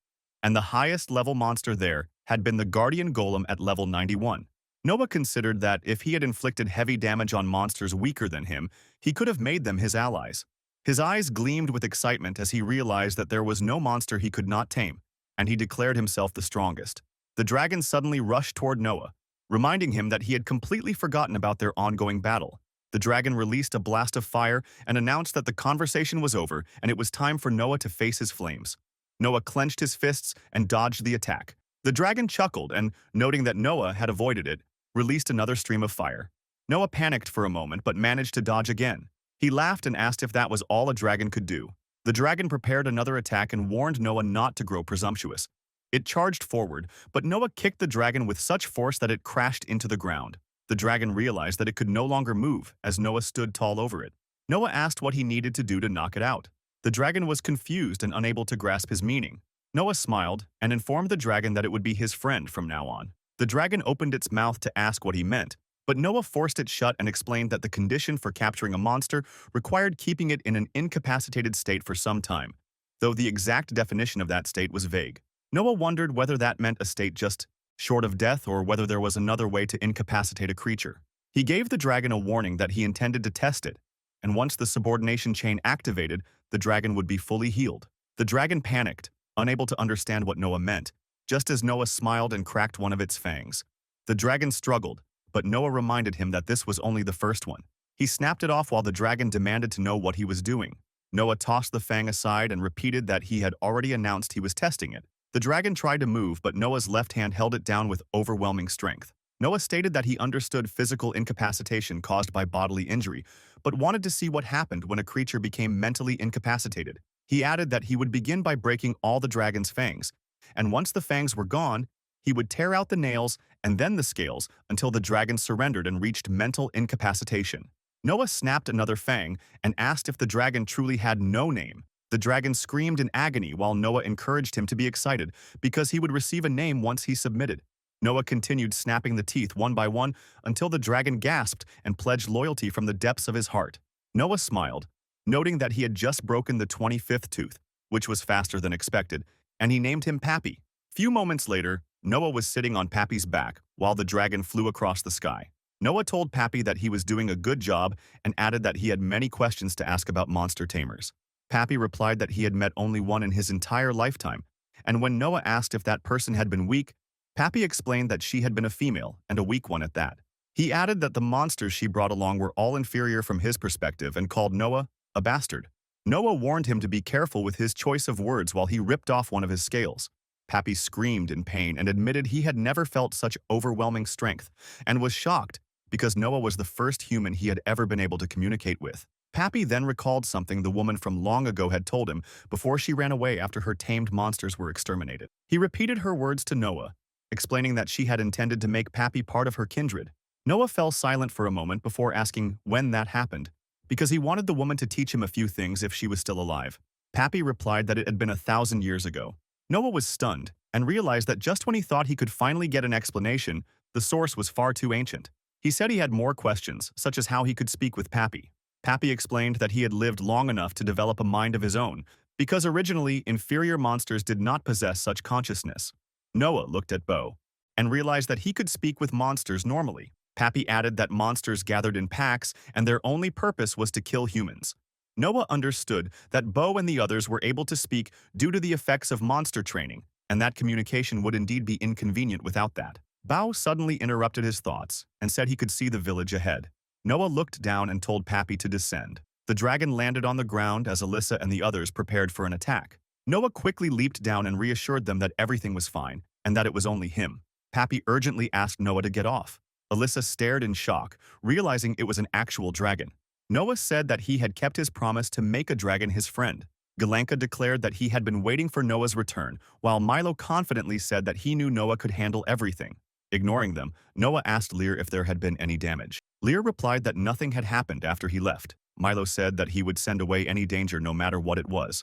And the highest level monster there had been the Guardian Golem at level 91. Noah considered that if he had inflicted heavy damage on monsters weaker than him, he could have made them his allies. His eyes gleamed with excitement as he realized that there was no monster he could not tame, and he declared himself the strongest. The dragon suddenly rushed toward Noah, reminding him that he had completely forgotten about their ongoing battle. The dragon released a blast of fire and announced that the conversation was over and it was time for Noah to face his flames. Noah clenched his fists and dodged the attack. The dragon chuckled and, noting that Noah had avoided it, released another stream of fire. Noah panicked for a moment but managed to dodge again. He laughed and asked if that was all a dragon could do. The dragon prepared another attack and warned Noah not to grow presumptuous. It charged forward, but Noah kicked the dragon with such force that it crashed into the ground. The dragon realized that it could no longer move as Noah stood tall over it. Noah asked what he needed to do to knock it out. The dragon was confused and unable to grasp his meaning. Noah smiled and informed the dragon that it would be his friend from now on. The dragon opened its mouth to ask what he meant, but Noah forced it shut and explained that the condition for capturing a monster required keeping it in an incapacitated state for some time, though the exact definition of that state was vague. Noah wondered whether that meant a state just short of death or whether there was another way to incapacitate a creature. He gave the dragon a warning that he intended to test it, and once the subordination chain activated, the dragon would be fully healed. The dragon panicked, unable to understand what Noah meant, just as Noah smiled and cracked one of its fangs. The dragon struggled, but Noah reminded him that this was only the first one. He snapped it off while the dragon demanded to know what he was doing. Noah tossed the fang aside and repeated that he had already announced he was testing it. The dragon tried to move, but Noah's left hand held it down with overwhelming strength. Noah stated that he understood physical incapacitation caused by bodily injury, but wanted to see what happened when a creature became mentally incapacitated. He added that he would begin by breaking all the dragon's fangs, and once the fangs were gone, he would tear out the nails and then the scales until the dragon surrendered and reached mental incapacitation. Noah snapped another fang and asked if the dragon truly had no name. The dragon screamed in agony while Noah encouraged him to be excited because he would receive a name once he submitted. Noah continued snapping the teeth one by one until the dragon gasped and pledged loyalty from the depths of his heart. Noah smiled, noting that he had just broken the 25th tooth, which was faster than expected, and he named him Pappy. Few moments later, Noah was sitting on Pappy's back while the dragon flew across the sky. Noah told Pappy that he was doing a good job and added that he had many questions to ask about monster tamers. Pappy replied that he had met only one in his entire lifetime, and when Noah asked if that person had been weak, Pappy explained that she had been a female, and a weak one at that. He added that the monsters she brought along were all inferior from his perspective and called Noah a bastard. Noah warned him to be careful with his choice of words while he ripped off one of his scales. Pappy screamed in pain and admitted he had never felt such overwhelming strength, and was shocked because Noah was the first human he had ever been able to communicate with. Pappy then recalled something the woman from long ago had told him before she ran away after her tamed monsters were exterminated. He repeated her words to Noah, explaining that she had intended to make Pappy part of her kindred. Noah fell silent for a moment before asking when that happened, because he wanted the woman to teach him a few things if she was still alive. Pappy replied that it had been 1,000 years ago. Noah was stunned and realized that just when he thought he could finally get an explanation, the source was far too ancient. He said he had more questions, such as how he could speak with Pappy. Pappy explained that he had lived long enough to develop a mind of his own, because originally inferior monsters did not possess such consciousness. Noah looked at Bo and realized that he could speak with monsters normally. Pappy added that monsters gathered in packs and their only purpose was to kill humans. Noah understood that Bo and the others were able to speak due to the effects of monster training, and that communication would indeed be inconvenient without that. Bao suddenly interrupted his thoughts and said he could see the village ahead. Noah looked down and told Pappy to descend. The dragon landed on the ground as Alyssa and the others prepared for an attack. Noah quickly leaped down and reassured them that everything was fine and that it was only him. Pappy urgently asked Noah to get off. Alyssa stared in shock, realizing it was an actual dragon. Noah said that he had kept his promise to make a dragon his friend. Galanka declared that he had been waiting for Noah's return, while Milo confidently said that he knew Noah could handle everything. Ignoring them, Noah asked Lear if there had been any damage. Lear replied that nothing had happened after he left. Milo said that he would send away any danger no matter what it was,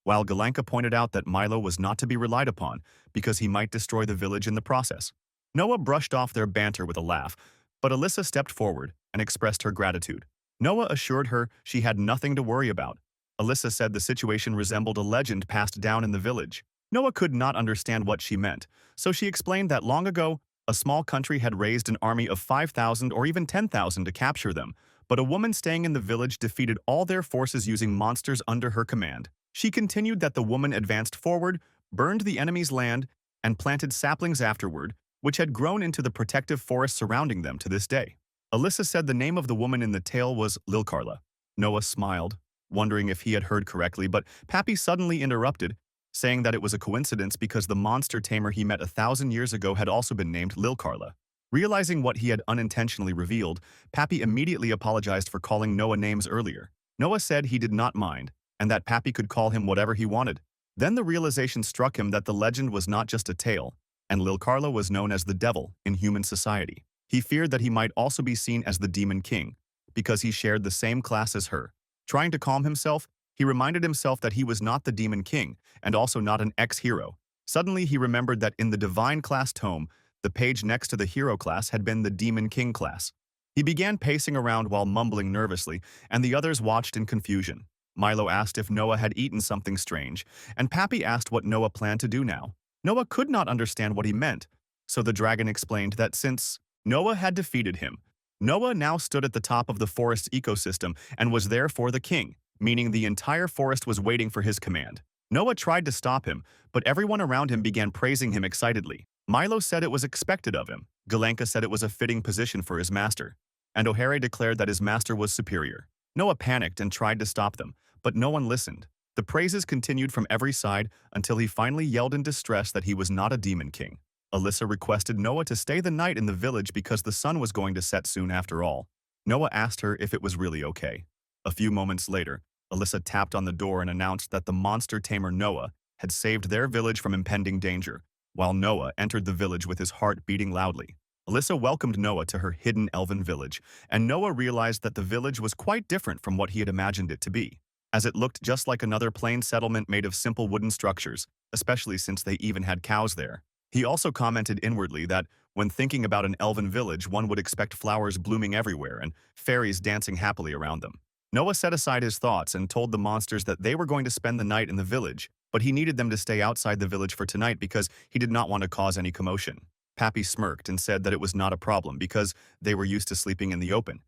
while Galanka pointed out that Milo was not to be relied upon because he might destroy the village in the process. Noah brushed off their banter with a laugh, but Alyssa stepped forward and expressed her gratitude. Noah assured her she had nothing to worry about. Alyssa said the situation resembled a legend passed down in the village. Noah could not understand what she meant, so she explained that long ago, a small country had raised an army of 5,000 or even 10,000 to capture them, but a woman staying in the village defeated all their forces using monsters under her command. She continued that the woman advanced forward, burned the enemy's land, and planted saplings afterward, which had grown into the protective forest surrounding them to this day. Alyssa said the name of the woman in the tale was Lilcarla. Noah smiled, wondering if he had heard correctly, but Pappy suddenly interrupted, saying that it was a coincidence because the monster tamer he met 1,000 years ago had also been named Lilcarla. Realizing what he had unintentionally revealed, Pappy immediately apologized for calling Noah names earlier. Noah said he did not mind, and that Pappy could call him whatever he wanted. Then the realization struck him that the legend was not just a tale, and Lilcarla was known as the devil in human society. He feared that he might also be seen as the Demon King, because he shared the same class as her. Trying to calm himself, he reminded himself that he was not the Demon King, and also not an ex-hero. Suddenly he remembered that in the Divine class tome, the page next to the hero class had been the Demon King class. He began pacing around while mumbling nervously, and the others watched in confusion. Milo asked if Noah had eaten something strange, and Pappy asked what Noah planned to do now. Noah could not understand what he meant, so the dragon explained that since Noah had defeated him, Noah now stood at the top of the forest's ecosystem and was therefore the king, meaning the entire forest was waiting for his command. Noah tried to stop him, but everyone around him began praising him excitedly. Milo said it was expected of him. Galanka said it was a fitting position for his master, and O'Hare declared that his master was superior. Noah panicked and tried to stop them, but no one listened. The praises continued from every side until he finally yelled in distress that he was not a demon king. Alyssa requested Noah to stay the night in the village because the sun was going to set soon after all. Noah asked her if it was really okay. A few moments later, Alyssa tapped on the door and announced that the monster tamer Noah had saved their village from impending danger, while Noah entered the village with his heart beating loudly. Alyssa welcomed Noah to her hidden elven village, and Noah realized that the village was quite different from what he had imagined it to be, as it looked just like another plain settlement made of simple wooden structures, especially since they even had cows there. He also commented inwardly that, when thinking about an elven village, one would expect flowers blooming everywhere and fairies dancing happily around them. Noah set aside his thoughts and told the monsters that they were going to spend the night in the village, but he needed them to stay outside the village for tonight because he did not want to cause any commotion. Pappy smirked and said that it was not a problem because they were used to sleeping in the open.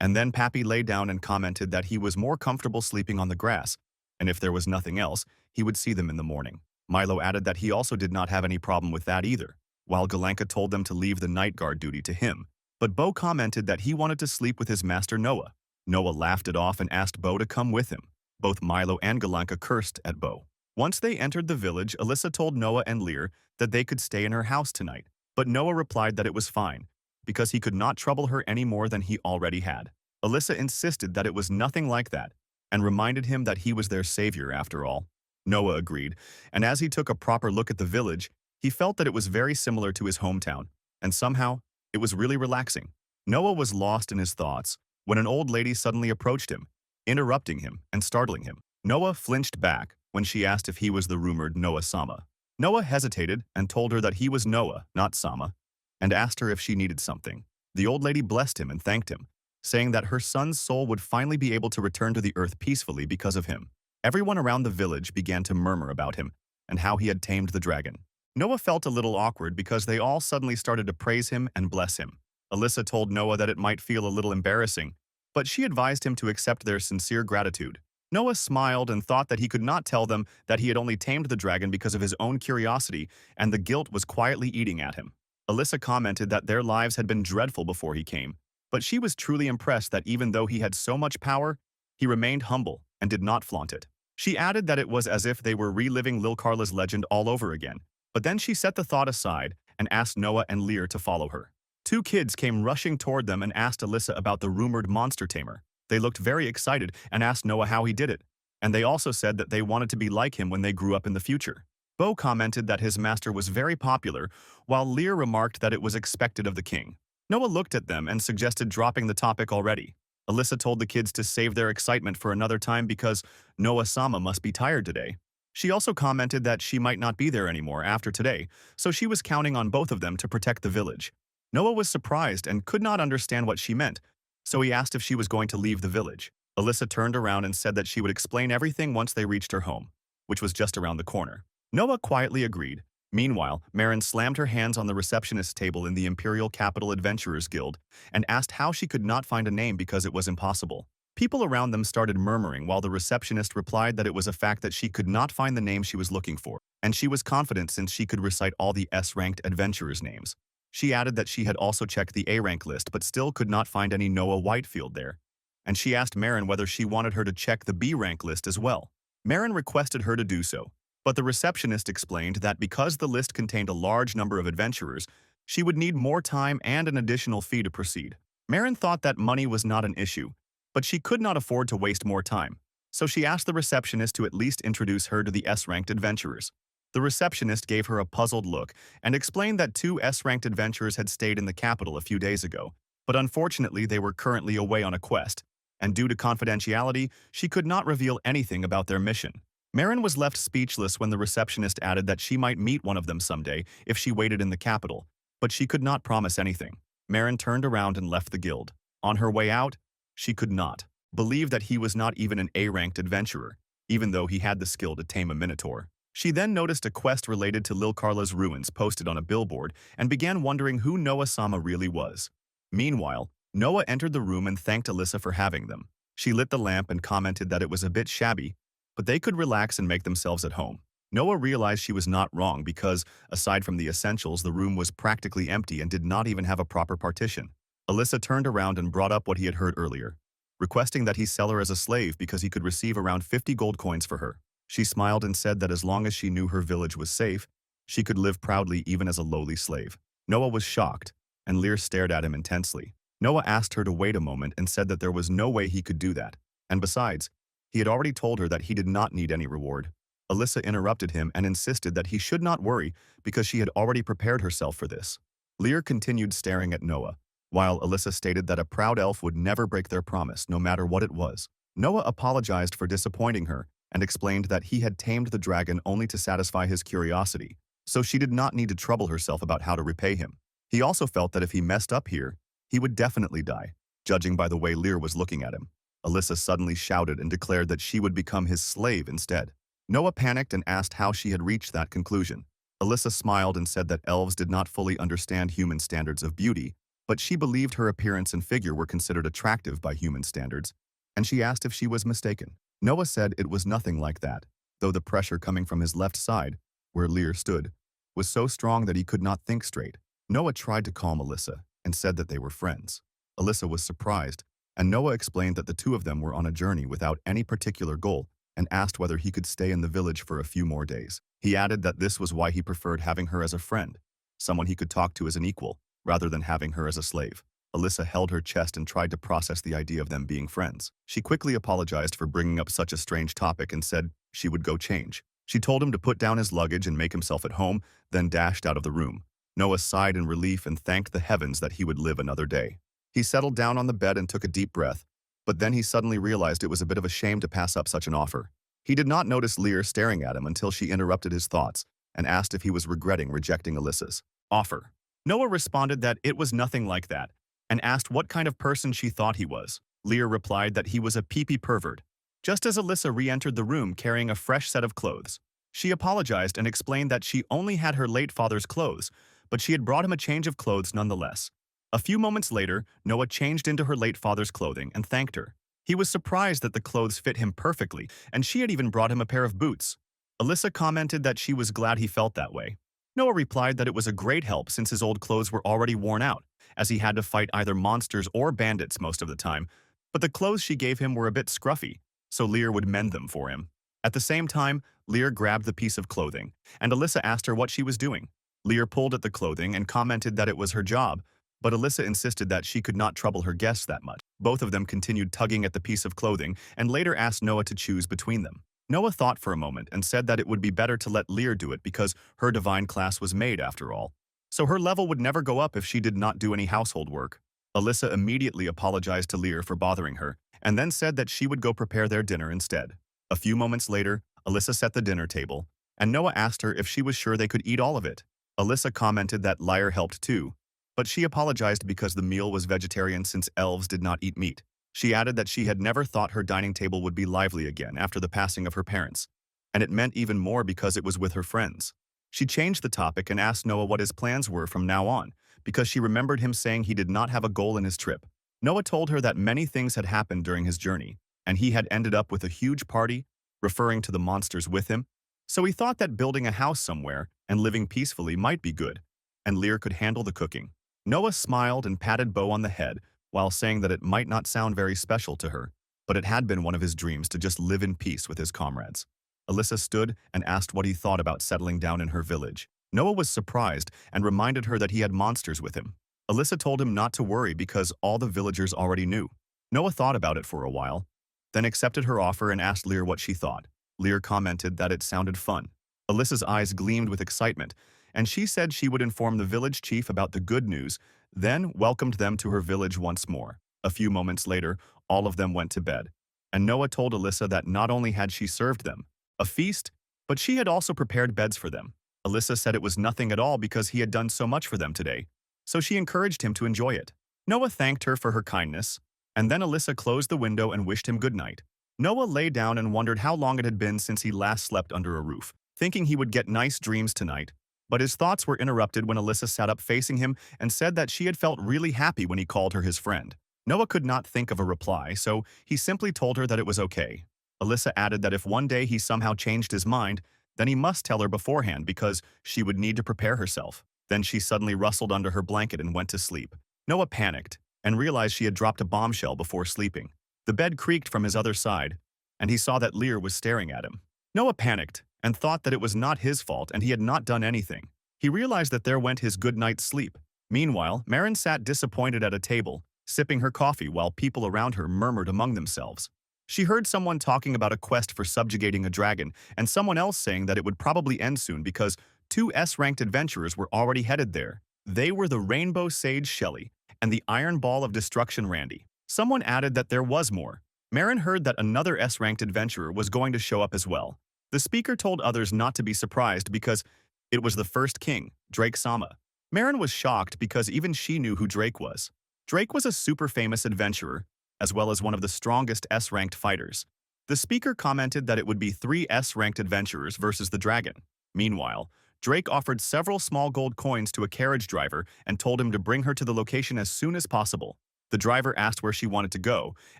And then Pappy lay down and commented that he was more comfortable sleeping on the grass, and if there was nothing else, he would see them in the morning. Milo added that he also did not have any problem with that either, while Galanka told them to leave the night guard duty to him. But Bo commented that he wanted to sleep with his master Noah. Noah laughed it off and asked Bo to come with him. Both Milo and Galanka cursed at Bo. Once they entered the village, Alyssa told Noah and Lear that they could stay in her house tonight, but Noah replied that it was fine, because he could not trouble her any more than he already had. Alyssa insisted that it was nothing like that, and reminded him that he was their savior after all. Noah agreed, and as he took a proper look at the village, he felt that it was very similar to his hometown, and somehow, it was really relaxing. Noah was lost in his thoughts when an old lady suddenly approached him, interrupting him and startling him. Noah flinched back when she asked if he was the rumored Noah-sama. Noah hesitated and told her that he was Noah, not Sama, and asked her if she needed something. The old lady blessed him and thanked him, saying that her son's soul would finally be able to return to the earth peacefully because of him. Everyone around the village began to murmur about him and how he had tamed the dragon. Noah felt a little awkward because they all suddenly started to praise him and bless him. Alyssa told Noah that it might feel a little embarrassing, but she advised him to accept their sincere gratitude. Noah smiled and thought that he could not tell them that he had only tamed the dragon because of his own curiosity, and the guilt was quietly eating at him. Alyssa commented that their lives had been dreadful before he came, but she was truly impressed that even though he had so much power, he remained humble and did not flaunt it. She added that it was as if they were reliving Lil Carla's legend all over again, but then she set the thought aside and asked Noah and Lear to follow her. Two kids came rushing toward them and asked Alyssa about the rumored monster tamer. They looked very excited and asked Noah how he did it, and they also said that they wanted to be like him when they grew up in the future. Bo commented that his master was very popular, while Lear remarked that it was expected of the king. Noah looked at them and suggested dropping the topic already. Alyssa told the kids to save their excitement for another time because Noah-sama must be tired today. She also commented that she might not be there anymore after today, so she was counting on both of them to protect the village. Noah was surprised and could not understand what she meant, so he asked if she was going to leave the village. Alyssa turned around and said that she would explain everything once they reached her home, which was just around the corner. Noah quietly agreed. Meanwhile, Marin slammed her hands on the receptionist's table in the Imperial Capital Adventurers Guild and asked how she could not find a name because it was impossible. People around them started murmuring while the receptionist replied that it was a fact that she could not find the name she was looking for, and she was confident since she could recite all the S-ranked adventurers' names. She added that she had also checked the A-rank list but still could not find any Noah Whitefield there, and she asked Marin whether she wanted her to check the B-rank list as well. Marin requested her to do so, but the receptionist explained that because the list contained a large number of adventurers, she would need more time and an additional fee to proceed. Marin thought that money was not an issue, but she could not afford to waste more time, so she asked the receptionist to at least introduce her to the S-ranked adventurers. The receptionist gave her a puzzled look and explained that two S-ranked adventurers had stayed in the capital a few days ago, but unfortunately they were currently away on a quest, and due to confidentiality, she could not reveal anything about their mission. Marin was left speechless when the receptionist added that she might meet one of them someday if she waited in the capital, but she could not promise anything. Marin turned around and left the guild. On her way out, she could not believe that he was not even an A-ranked adventurer, even though he had the skill to tame a minotaur. She then noticed a quest related to Lil Carla's ruins posted on a billboard and began wondering who Noah-sama really was. Meanwhile, Noah entered the room and thanked Alyssa for having them. She lit the lamp and commented that it was a bit shabby, but they could relax and make themselves at home. Noah realized she was not wrong because, aside from the essentials, the room was practically empty and did not even have a proper partition. Alyssa turned around and brought up what he had heard earlier, requesting that he sell her as a slave because he could receive around 50 gold coins for her. She smiled and said that as long as she knew her village was safe, she could live proudly even as a lowly slave. Noah was shocked, and Lear stared at him intensely. Noah asked her to wait a moment and said that there was no way he could do that, and besides, he had already told her that he did not need any reward. Alyssa interrupted him and insisted that he should not worry because she had already prepared herself for this. Lear continued staring at Noah, while Alyssa stated that a proud elf would never break their promise, no matter what it was. Noah apologized for disappointing her and explained that he had tamed the dragon only to satisfy his curiosity, so she did not need to trouble herself about how to repay him. He also felt that if he messed up here, he would definitely die, judging by the way Lear was looking at him. Alyssa suddenly shouted and declared that she would become his slave instead. Noah panicked and asked how she had reached that conclusion. Alyssa smiled and said that elves did not fully understand human standards of beauty, but she believed her appearance and figure were considered attractive by human standards, and she asked if she was mistaken. Noah said it was nothing like that, though the pressure coming from his left side, where Lear stood, was so strong that he could not think straight. Noah tried to calm Alyssa and said that they were friends. Alyssa was surprised, and Noah explained that the two of them were on a journey without any particular goal and asked whether he could stay in the village for a few more days. He added that this was why he preferred having her as a friend, someone he could talk to as an equal, rather than having her as a slave. Alyssa held her chest and tried to process the idea of them being friends. She quickly apologized for bringing up such a strange topic and said she would go change. She told him to put down his luggage and make himself at home, then dashed out of the room. Noah sighed in relief and thanked the heavens that he would live another day. He settled down on the bed and took a deep breath, but then he suddenly realized it was a bit of a shame to pass up such an offer. He did not notice Lear staring at him until she interrupted his thoughts and asked if he was regretting rejecting Alyssa's offer. Noah responded that it was nothing like that and asked what kind of person she thought he was. Lear replied that he was a pee-pee pervert, just as Alyssa re-entered the room carrying a fresh set of clothes. She apologized and explained that she only had her late father's clothes, but she had brought him a change of clothes nonetheless. A few moments later, Noah changed into her late father's clothing and thanked her. He was surprised that the clothes fit him perfectly, and she had even brought him a pair of boots. Alyssa commented that she was glad he felt that way. Noah replied that it was a great help since his old clothes were already worn out, as he had to fight either monsters or bandits most of the time, but the clothes she gave him were a bit scruffy, so Lear would mend them for him. At the same time, Lear grabbed the piece of clothing, and Alyssa asked her what she was doing. Lear pulled at the clothing and commented that it was her job, but Alyssa insisted that she could not trouble her guests that much. Both of them continued tugging at the piece of clothing and later asked Noah to choose between them. Noah thought for a moment and said that it would be better to let Lear do it because her divine class was made after all. So her level would never go up if she did not do any household work. Alyssa immediately apologized to Lear for bothering her and then said that she would go prepare their dinner instead. A few moments later, Alyssa set the dinner table, and Noah asked her if she was sure they could eat all of it. Alyssa commented that Lyre helped too, but she apologized because the meal was vegetarian since elves did not eat meat. She added that she had never thought her dining table would be lively again after the passing of her parents, and it meant even more because it was with her friends. She changed the topic and asked Noah what his plans were from now on, because she remembered him saying he did not have a goal in his trip. Noah told her that many things had happened during his journey, and he had ended up with a huge party, referring to the monsters with him, so he thought that building a house somewhere and living peacefully might be good, and Lear could handle the cooking. Noah smiled and patted Bo on the head while saying that it might not sound very special to her, but it had been one of his dreams to just live in peace with his comrades. Alyssa stood and asked what he thought about settling down in her village. Noah was surprised and reminded her that he had monsters with him. Alyssa told him not to worry because all the villagers already knew. Noah thought about it for a while, then accepted her offer and asked Lear what she thought. Lear commented that it sounded fun. Alyssa's eyes gleamed with excitement, and she said she would inform the village chief about the good news, then welcomed them to her village once more. A few moments later, all of them went to bed, and Noah told Alyssa that not only had she served them a feast, but she had also prepared beds for them. Alyssa said it was nothing at all because he had done so much for them today, so she encouraged him to enjoy it. Noah thanked her for her kindness, and then Alyssa closed the window and wished him good night. Noah lay down and wondered how long it had been since he last slept under a roof, thinking he would get nice dreams tonight. But his thoughts were interrupted when Alyssa sat up facing him and said that she had felt really happy when he called her his friend. Noah could not think of a reply, so he simply told her that it was okay. Alyssa added that if one day he somehow changed his mind, then he must tell her beforehand because she would need to prepare herself. Then she suddenly rustled under her blanket and went to sleep. Noah panicked and realized she had dropped a bombshell before sleeping. The bed creaked from his other side, and he saw that Lear was staring at him. Noah panicked and thought that it was not his fault and he had not done anything. He realized that there went his good night's sleep. Meanwhile, Marin sat disappointed at a table, sipping her coffee while people around her murmured among themselves. She heard someone talking about a quest for subjugating a dragon and someone else saying that it would probably end soon because two S-ranked adventurers were already headed there. They were the Rainbow Sage Shelley and the Iron Ball of Destruction Randy. Someone added that there was more. Marin heard that another S-ranked adventurer was going to show up as well. The speaker told others not to be surprised because it was the first king, Drake Sama. Marin was shocked because even she knew who Drake was. Drake was a super famous adventurer, as well as one of the strongest S-ranked fighters. The speaker commented that it would be 3 S-ranked adventurers versus the dragon. Meanwhile, Drake offered several small gold coins to a carriage driver and told him to bring her to the location as soon as possible. The driver asked where she wanted to go,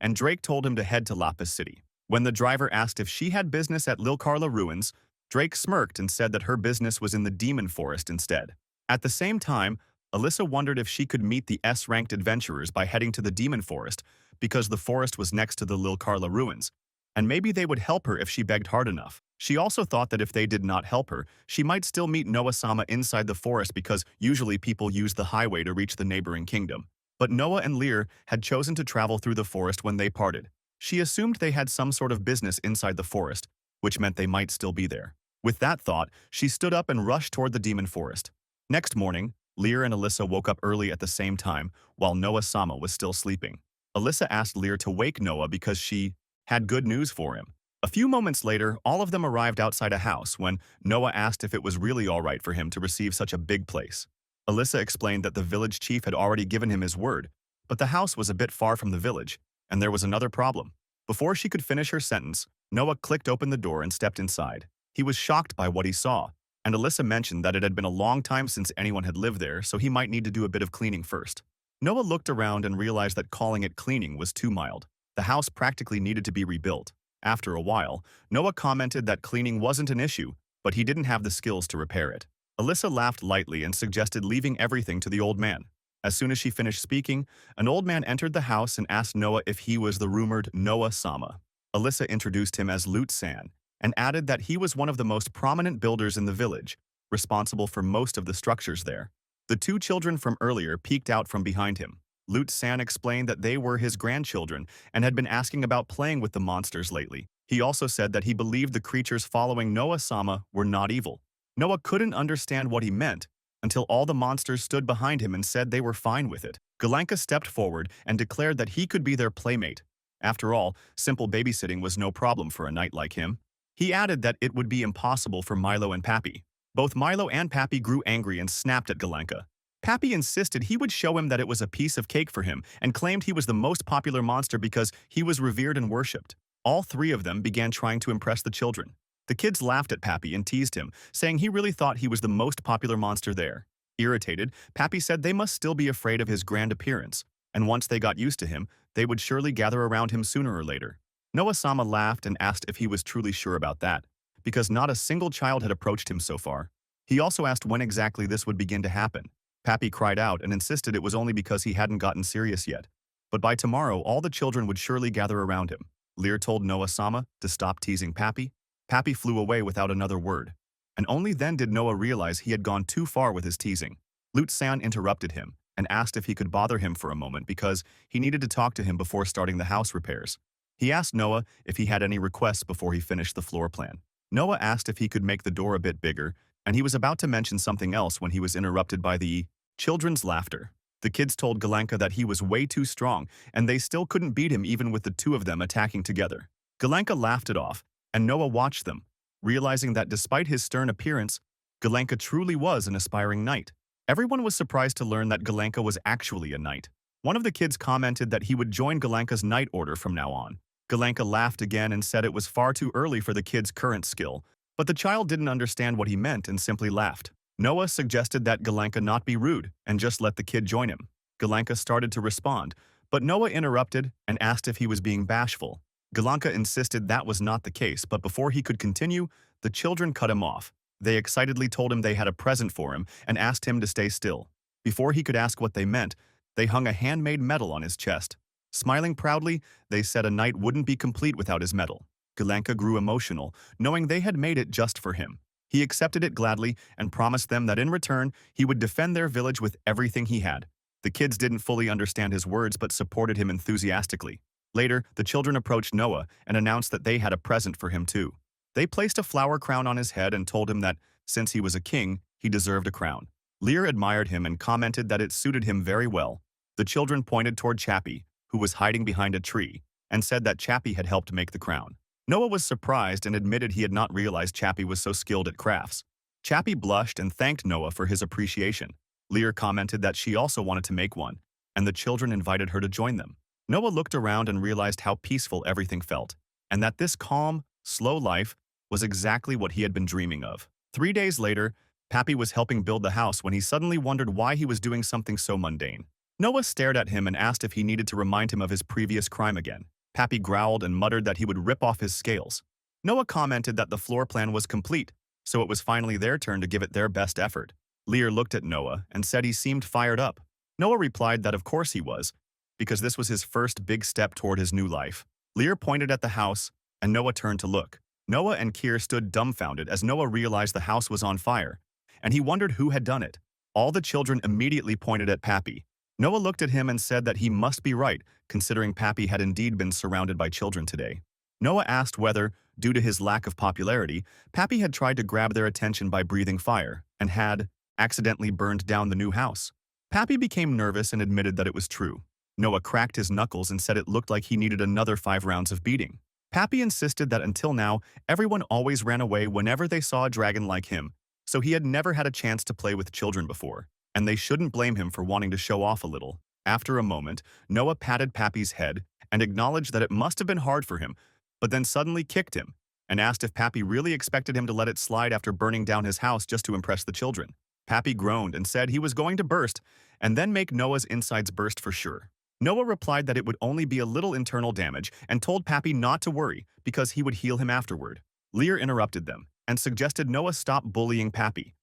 and Drake told him to head to Lapis City. When the driver asked if she had business at Lilkarla Ruins, Drake smirked and said that her business was in the Demon Forest instead. At the same time, Alyssa wondered if she could meet the S-ranked adventurers by heading to the Demon Forest, because the forest was next to the Lilkarla Ruins, and maybe they would help her if she begged hard enough. She also thought that if they did not help her, she might still meet Noah-sama inside the forest because usually people use the highway to reach the neighboring kingdom. But Noah and Lear had chosen to travel through the forest when they parted. She assumed they had some sort of business inside the forest, which meant they might still be there. With that thought, she stood up and rushed toward the Demon Forest. Next morning, Lear and Alyssa woke up early at the same time, while Noah-sama was still sleeping. Alyssa asked Lear to wake Noah because she had good news for him. A few moments later, all of them arrived outside a house when Noah asked if it was really all right for him to receive such a big place. Alyssa explained that the village chief had already given him his word, but the house was a bit far from the village, and there was another problem. Before she could finish her sentence, Noah clicked open the door and stepped inside. He was shocked by what he saw, and Alyssa mentioned that it had been a long time since anyone had lived there, so he might need to do a bit of cleaning first. Noah looked around and realized that calling it cleaning was too mild. The house practically needed to be rebuilt. After a while, Noah commented that cleaning wasn't an issue, but he didn't have the skills to repair it. Alyssa laughed lightly and suggested leaving everything to the old man. As soon as she finished speaking, an old man entered the house and asked Noah if he was the rumored Noah-sama. Alyssa introduced him as Lute-san and added that he was one of the most prominent builders in the village, responsible for most of the structures there. The two children from earlier peeked out from behind him. Lute-san explained that they were his grandchildren and had been asking about playing with the monsters lately. He also said that he believed the creatures following Noah-sama were not evil. Noah couldn't understand what he meant until all the monsters stood behind him and said they were fine with it. Galanka stepped forward and declared that he could be their playmate. After all, simple babysitting was no problem for a knight like him. He added that it would be impossible for Milo and Pappy. Both Milo and Pappy grew angry and snapped at Galanka. Pappy insisted he would show him that it was a piece of cake for him and claimed he was the most popular monster because he was revered and worshipped. All three of them began trying to impress the children. The kids laughed at Pappy and teased him, saying he really thought he was the most popular monster there. Irritated, Pappy said they must still be afraid of his grand appearance, and once they got used to him, they would surely gather around him sooner or later. Noah-sama laughed and asked if he was truly sure about that, because not a single child had approached him so far. He also asked when exactly this would begin to happen. Pappy cried out and insisted it was only because he hadn't gotten serious yet. But by tomorrow, all the children would surely gather around him. Lear told Noah-sama to stop teasing Pappy. Pappy flew away without another word. And only then did Noah realize he had gone too far with his teasing. Lute-san interrupted him and asked if he could bother him for a moment because he needed to talk to him before starting the house repairs. He asked Noah if he had any requests before he finished the floor plan. Noah asked if he could make the door a bit bigger, and he was about to mention something else when he was interrupted by the children's laughter. The kids told Galanka that he was way too strong, and they still couldn't beat him even with the two of them attacking together. Galanka laughed it off, and Noah watched them, realizing that despite his stern appearance, Galanka truly was an aspiring knight. Everyone was surprised to learn that Galanka was actually a knight. One of the kids commented that he would join Galanka's knight order from now on. Galanka laughed again and said it was far too early for the kid's current skill, but the child didn't understand what he meant and simply laughed. Noah suggested that Galanka not be rude and just let the kid join him. Galanka started to respond, but Noah interrupted and asked if he was being bashful. Galanka insisted that was not the case, but before he could continue, the children cut him off. They excitedly told him they had a present for him and asked him to stay still. Before he could ask what they meant, they hung a handmade medal on his chest. Smiling proudly, they said a knight wouldn't be complete without his medal. Galanka grew emotional, knowing they had made it just for him. He accepted it gladly and promised them that in return, he would defend their village with everything he had. The kids didn't fully understand his words but supported him enthusiastically. Later, the children approached Noah and announced that they had a present for him too. They placed a flower crown on his head and told him that, since he was a king, he deserved a crown. Lear admired him and commented that it suited him very well. The children pointed toward Chappie, who was hiding behind a tree, and said that Chappie had helped make the crown. Noah was surprised and admitted he had not realized Chappie was so skilled at crafts. Chappie blushed and thanked Noah for his appreciation. Lear commented that she also wanted to make one, and the children invited her to join them. Noah looked around and realized how peaceful everything felt, and that this calm, slow life was exactly what he had been dreaming of. 3 days later, Pappy was helping build the house when he suddenly wondered why he was doing something so mundane. Noah stared at him and asked if he needed to remind him of his previous crime again. Pappy growled and muttered that he would rip off his scales. Noah commented that the floor plan was complete, so it was finally their turn to give it their best effort. Lear looked at Noah and said he seemed fired up. Noah replied that of course he was, because this was his first big step toward his new life. Lear pointed at the house, and Noah turned to look. Noah and Kier stood dumbfounded as Noah realized the house was on fire, and he wondered who had done it. All the children immediately pointed at Pappy. Noah looked at him and said that he must be right, considering Pappy had indeed been surrounded by children today. Noah asked whether, due to his lack of popularity, Pappy had tried to grab their attention by breathing fire and had accidentally burned down the new house. Pappy became nervous and admitted that it was true. Noah cracked his knuckles and said it looked like he needed another 5 rounds of beating. Pappy insisted that until now, everyone always ran away whenever they saw a dragon like him, so he had never had a chance to play with children before, and they shouldn't blame him for wanting to show off a little. After a moment, Noah patted Pappy's head and acknowledged that it must have been hard for him, but then suddenly kicked him, and asked if Pappy really expected him to let it slide after burning down his house just to impress the children. Pappy groaned and said he was going to burst and then make Noah's insides burst for sure. Noah replied that it would only be a little internal damage and told Pappy not to worry because he would heal him afterward. Lear interrupted them and suggested Noah stop bullying Pappy